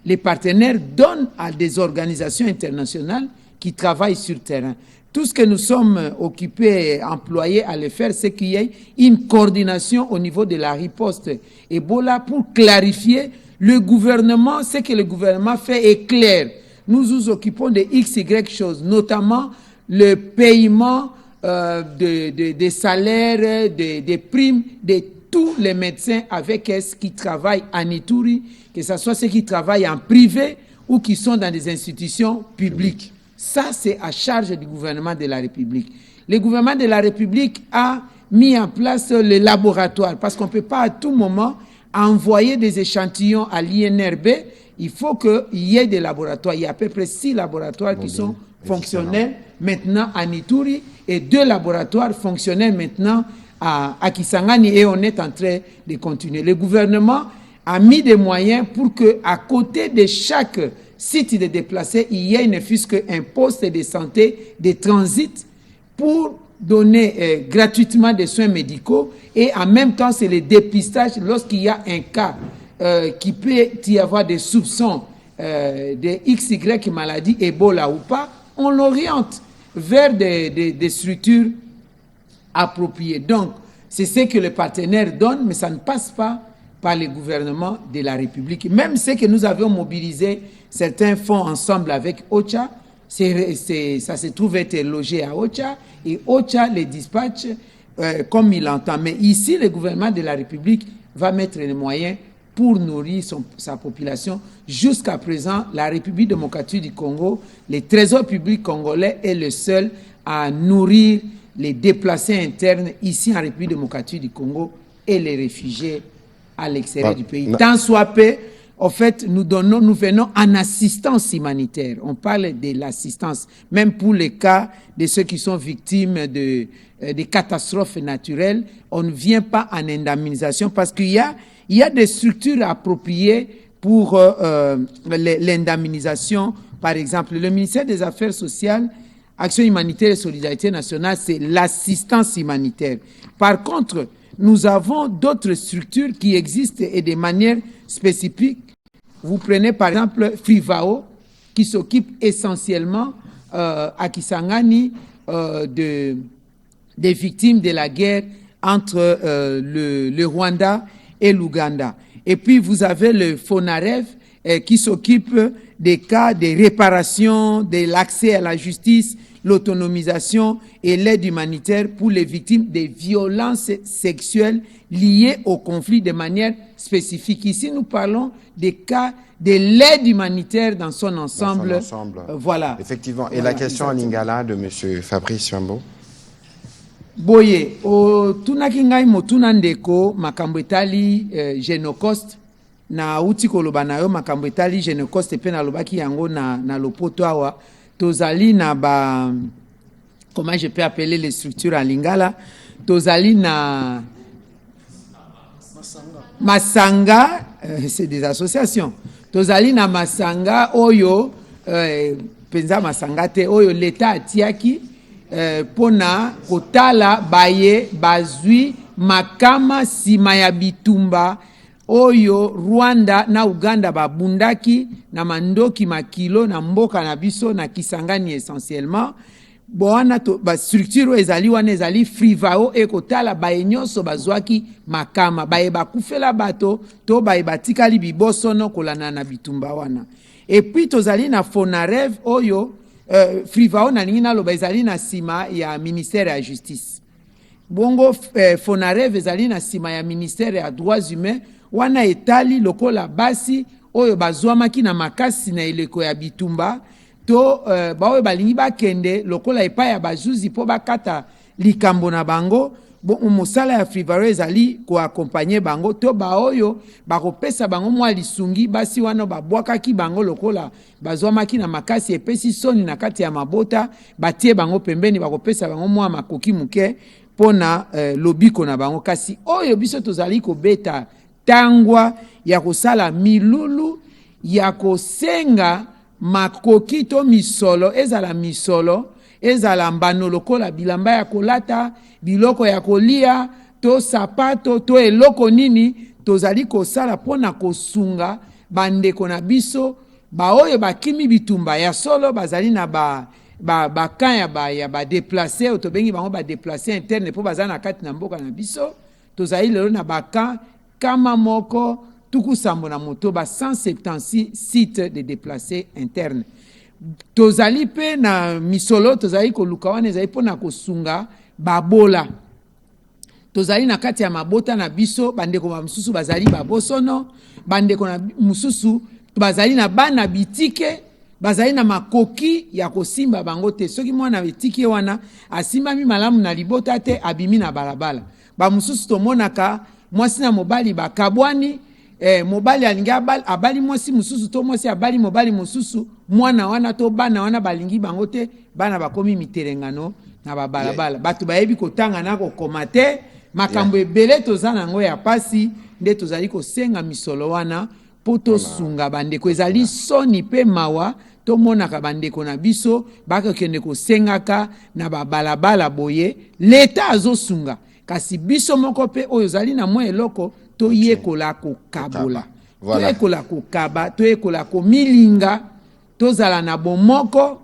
Les partenaires donnent à des organisations internationales qui travaillent sur le terrain. Tout ce que nous sommes occupés et employés à le faire, c'est qu'il y ait une coordination au niveau de la riposte Ebola pour clarifier le gouvernement. Ce que le gouvernement fait est clair. Nous nous occupons de XY choses, notamment le paiement des salaires, des primes, de tous les médecins avec S qui travaillent en Ituri, que ce soit ceux qui travaillent en privé ou qui sont dans des institutions publiques. Ça, c'est à charge du gouvernement de la République. Le gouvernement de la République a mis en place les laboratoires parce qu'on ne peut pas à tout moment envoyer des échantillons à l'INRB. Il faut qu'il y ait des laboratoires. Il y a à peu près 6 laboratoires qui sont fonctionnels maintenant à Ituri et 2 laboratoires fonctionnels maintenant à Kisangani et on est en train de continuer. Le gouvernement a mis des moyens pour que, à côté de chaque site de déplacés, il y ait ne fût-ce qu'un poste de santé, de transit pour donner gratuitement des soins médicaux et en même temps c'est le dépistage lorsqu'il y a un cas qui peut y avoir des soupçons de XY maladie, Ebola ou pas, on l'oriente vers des structures appropriées. Donc, c'est ce que les partenaires donnent, mais ça ne passe pas par le gouvernement de la République. Même ce que nous avions mobilisé, certains fonds ensemble avec OCHA, ça se trouve être logé à OCHA, et OCHA les dispatche comme il entend. Mais ici, le gouvernement de la République va mettre les moyens pour nourrir sa population. Jusqu'à présent, la République démocratique du Congo, le Trésor public congolais est le seul à nourrir les déplacés internes ici en République démocratique du Congo et les réfugiés à l'extérieur du pays. Tant soit peu, en fait, nous venons en assistance humanitaire. On parle de l'assistance, même pour les cas de ceux qui sont victimes de catastrophes naturelles. On ne vient pas en indemnisation parce qu'il y a des structures appropriées pour l'indemnisation. Par exemple, le ministère des Affaires sociales, Action humanitaire et solidarité nationale, c'est l'assistance humanitaire. Par contre, nous avons d'autres structures qui existent et de manière spécifique. Vous prenez par exemple FIVAO, qui s'occupe essentiellement à Kisangani des victimes de la guerre entre le Rwanda et l'Ouganda. Et puis vous avez le FONAREV qui s'occupe des cas de réparation, de l'accès à la justice, l'autonomisation et l'aide humanitaire pour les victimes des violences sexuelles liées au conflit de manière spécifique. Ici, nous parlons des cas de l'aide humanitaire dans son ensemble. Voilà. Effectivement. Et voilà, la question en lingala de M. Fabrice Chambo. Boye, tunaki ngai motuna ndeko makambo etali Genocost na uti koloba na yo makambo etali Genocost pe na lobaki yango na lopoto awa tozali na ba, comment je peux appeler les structures en lingala, tozali na Masanga, c'est des associations. Tozali na Masanga oyo penza Masanga te oyo l'État atiaki pona kotala baye bazwi makama sima ya bitumba oyo Rwanda na Uganda babundaki na mandoki makilo na mboka na biso na Kisangani essentiellement. Boana to ba structure ezali wana ezali FIVAO ekotala baye nyonso bazwaki makama baye bakufela bato to baye batikali bibosono kolana na bitumba wana. Et puis tozali na FONAREV oyo FIVAO na ningi naloba ezali na sima ya ministère ya justice. Bongo FONAREV ezali na sima ya ministère ya droits humains wana etali lokola basi oyo bazwamaki na makasi na eleko ya bitumba to baoyo balingi bakende lokola epai ya bazuzi po bakata likambo na bango mosala ya FIVAO ezali koakompanye bango to baoyo bakopesa bango mwa lisungi basi wana babwakaki bango lokola bazwamaki na makasi epesi soni na kati ya mabota batie bango pembeni bakopesa bango mwa makoki muke pona lobiko na bango kasi oyo biso tozali kobeta tangwa ya kosala milulu ya kosenga makoki to misolo ezala mbano lokola bilamba ya kolata biloko ya kolia to sapato to eloko nini tozali kosala pona kosunga bandeko na biso baoyo bakimi bitumba ya solo bazali na bakan ya badeplace oyo tobengi bango badeplace interne po bazali na kati na mboka na biso tozali lelo na bakan kama moko tuku sambo na moto ba 176 sites de déplacés internes. Tozali pe na misolo tozali koluka wana ezali pona kosunga babola. Tozali na kati ya mabota na biso bandeko ba mususu bazali babosono, bandeko na mususu bazali na bana bitike, bazali na makoki ya kosimba bango te. Soki mwana bitike wana asimba mi malamu na libota te abimi na balabala. Ba mususu tomonaka mwasi na mobali bakabwani mobali alingi abali mwasi mususu to mwasi abali mobali mususu mwana wana to bana wana balingi bango te bana bakomi miterengano na babalabala batu bayebi kotanga na kokoma te makambo ebele toza nango ya pasi nde tozali kosenga misolo wana po tosunga bandeko ezali soni pe mawa tomonaka bandeko na biso bakokende kosengaka na babalabala boye leta azosunga kasi biso moko pe oyo zali na mwa eloko to yekola kokabola to yekola kokaba to yekola komilinga tozala na bomoko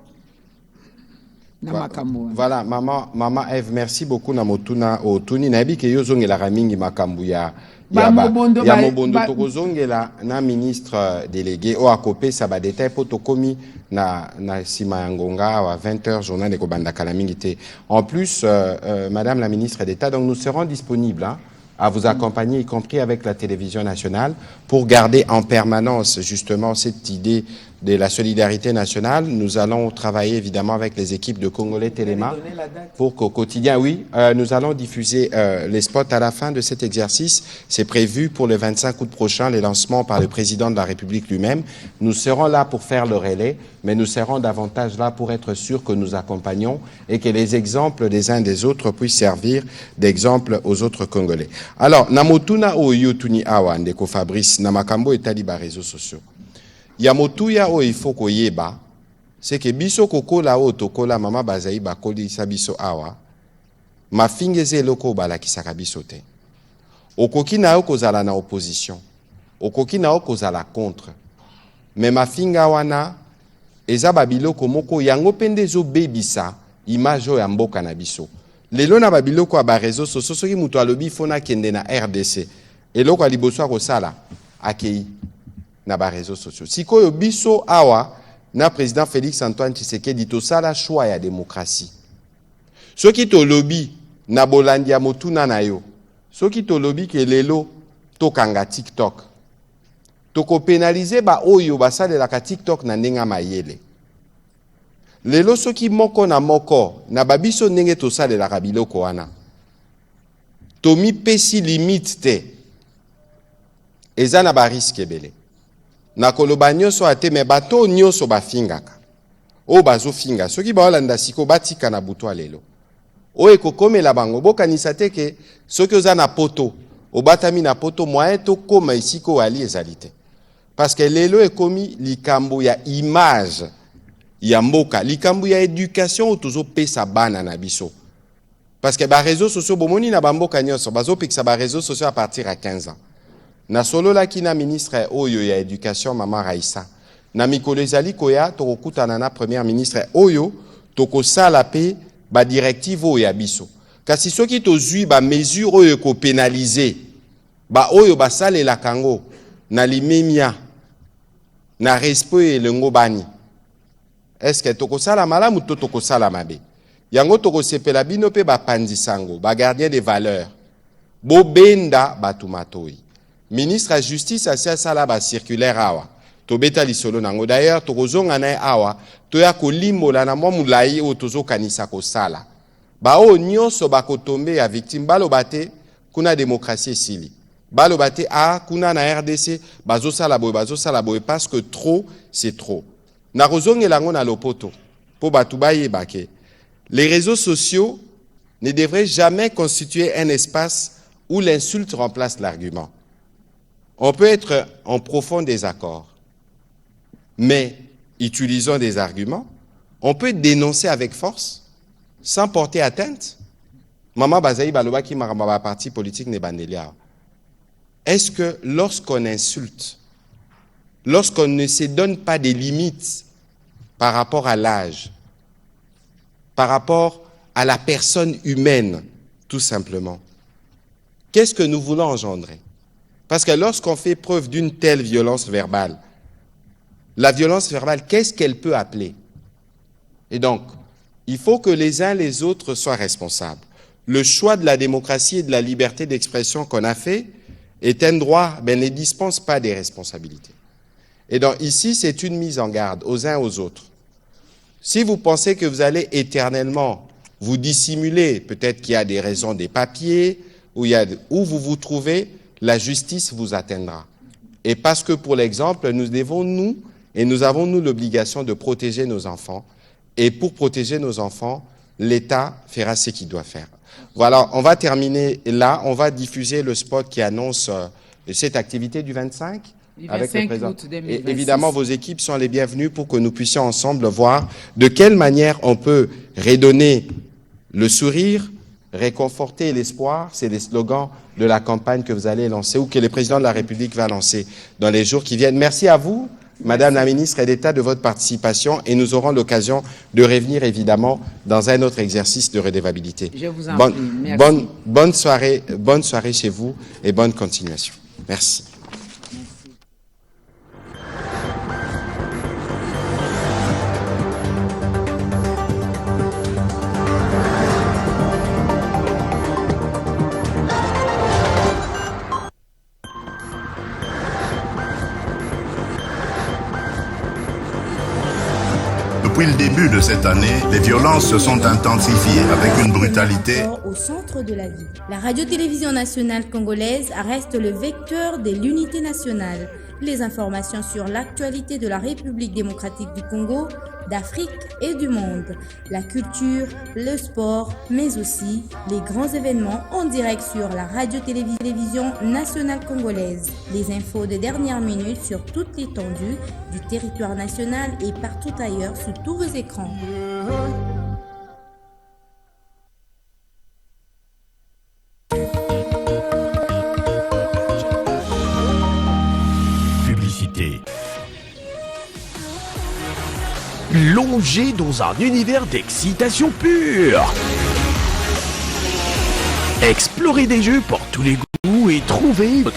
na makambo. Voilà, maman Eve, merci beaucoup na motuna otuni na yebi ke yo zongela mingi makambu ya mobondo tokozongela na ministre délégué o akopé sa ba détail po tokomi na sima ngonga à 20h journal de kobanda kala mingi te. En plus madame la ministre d'État, donc nous serons disponibles hein, à vous accompagner, y compris avec la télévision nationale, pour garder en permanence justement cette idée de la solidarité nationale. Nous allons travailler évidemment avec les équipes de Congolais Téléma pour qu'au quotidien, oui, nous allons diffuser les spots à la fin de cet exercice. C'est prévu pour le 25 août prochain, les lancements par le président de la République lui-même. Nous serons là pour faire le relais, mais nous serons davantage là pour être sûrs que nous accompagnons et que les exemples des uns des autres puissent servir d'exemple aux autres Congolais. Alors, namotuna o yotuni awa ndeko Fabrice namakambo etali ba réseaux sociaux. Ya motuya o il faut koyeba, c'est que biso kokola o tokola mama bazai bakoli sabiso awa, mafingeze loko balakisaka biso te. Okoki na yo kozala na opposition, okoki na yo kozala contre. Mais mafinga wana eza babiloko moko yango pende zo bebisa image ya mboka na biso. Lelo na babiloko ya ba réseaux sociaux soki muto alobi fona kende na RDC. Eloko aliboso akosala akei na ba réseaux sociaux. Sikoyo biso awa na président Félix Antoine Tshisekedi to sala choix ya démocratie. Soki to lobby na bolandi ya motuna na yo. Soki to lobby ke lelo to kanga TikTok. To ko pénaliser ba oyo basalelaka TikTok na ndenga mayele. Lelo soki moko na moko na babiso ndenge to salelaka biloko wana. To mi pesi limite te. Eza na ba risque ebele. Na koloba nyonso ate me bato nyonso bafingaka. O bazo finga. Soki baolanda siko batika na butwa lelo. O ekokomela bango bokanisa te ke soki oza na poto, obatami na poto moyen to koma isiko wali ezali te. Parce que lelo ekomi likambo ya image ya mboka, likambo ya éducation otozo pesa bana na biso. Parce que ba réseaux sociaux bomoni na bamboka nyonso bazo pekisa ba réseaux sociaux à partir à 15 ans. Na solo la ki na ministre oyo ya éducation mama Raissa. Na mikolo ezali koya tokokutana na première ministre oyo tokosala pe ba directive oyo ya biso. Kasi soki tozui ba mesure oyo ko pénaliser ba oyo basale la kango na limemia na respect elengo bani. Est-ce que tokosala malamu to tokosala mabe? Yango tokosepela bino pe ba pandisango, ba gardien des valeurs. Bo benda batumatoi. Ministre de Justice a sala ba circulaire awa. To beta lisolo nango. D'ailleurs, tokozonga na awa, to ya kolimbola na mwa mulai o tozo kanisa ko sala. Ba o nyonso bakotombe ya victime balo bate kuna démocratie sili. Balo bate a kuna na RDC bazo sala boy parce que trop c'est trop. Na rozonge lango na lopoto po batu baye bake. Les réseaux sociaux ne devraient jamais constituer un espace où l'insulte remplace l'argument. On peut être en profond désaccord, mais utilisons des arguments. On peut dénoncer avec force, sans porter atteinte. Maman Bazaï Baloba qui m'a parti politique ne bandelia. Est-ce que lorsqu'on insulte, lorsqu'on ne se donne pas des limites par rapport à l'âge, par rapport à la personne humaine, tout simplement, qu'est-ce que nous voulons engendrer? Parce que lorsqu'on fait preuve d'une telle violence verbale, la violence verbale, qu'est-ce qu'elle peut appeler? Et donc, il faut que les uns les autres soient responsables. Le choix de la démocratie et de la liberté d'expression qu'on a fait est un droit, mais ne dispense pas des responsabilités. Et donc ici, c'est une mise en garde aux uns aux autres. Si vous pensez que vous allez éternellement vous dissimuler, peut-être qu'il y a des raisons des papiers, où vous vous trouvez, la justice vous atteindra. Et parce que pour l'exemple, nous avons l'obligation de protéger nos enfants. Et pour protéger nos enfants, l'État fera ce qu'il doit faire. Voilà, on va terminer là. On va diffuser le spot qui annonce cette activité du 25. Du 25 avec le président. août 2026. Et évidemment, vos équipes sont les bienvenues pour que nous puissions ensemble voir de quelle manière on peut redonner le sourire, réconforter l'espoir. C'est les slogans de la campagne que vous allez lancer ou que le président de la République va lancer dans les jours qui viennent. Merci à vous, Madame la ministre d'État, de votre participation et nous aurons l'occasion de revenir évidemment dans un autre exercice de redevabilité. Je vous en prie. Merci. Bonne soirée chez vous et bonne continuation. Merci. Depuis le début de cette année, les violences se sont intensifiées avec une brutalité. Au centre de la vie. La radio-télévision nationale congolaise reste le vecteur de l'unité nationale. Les informations sur l'actualité de la République démocratique du Congo, d'Afrique et du monde. La culture, le sport, mais aussi les grands événements en direct sur la radio-télévision nationale congolaise. Les infos de dernière minute sur toute l'étendue du territoire national et partout ailleurs sur tous vos écrans. Plongez dans un univers d'excitation pure. Explorez des jeux pour tous les goûts et trouvez votre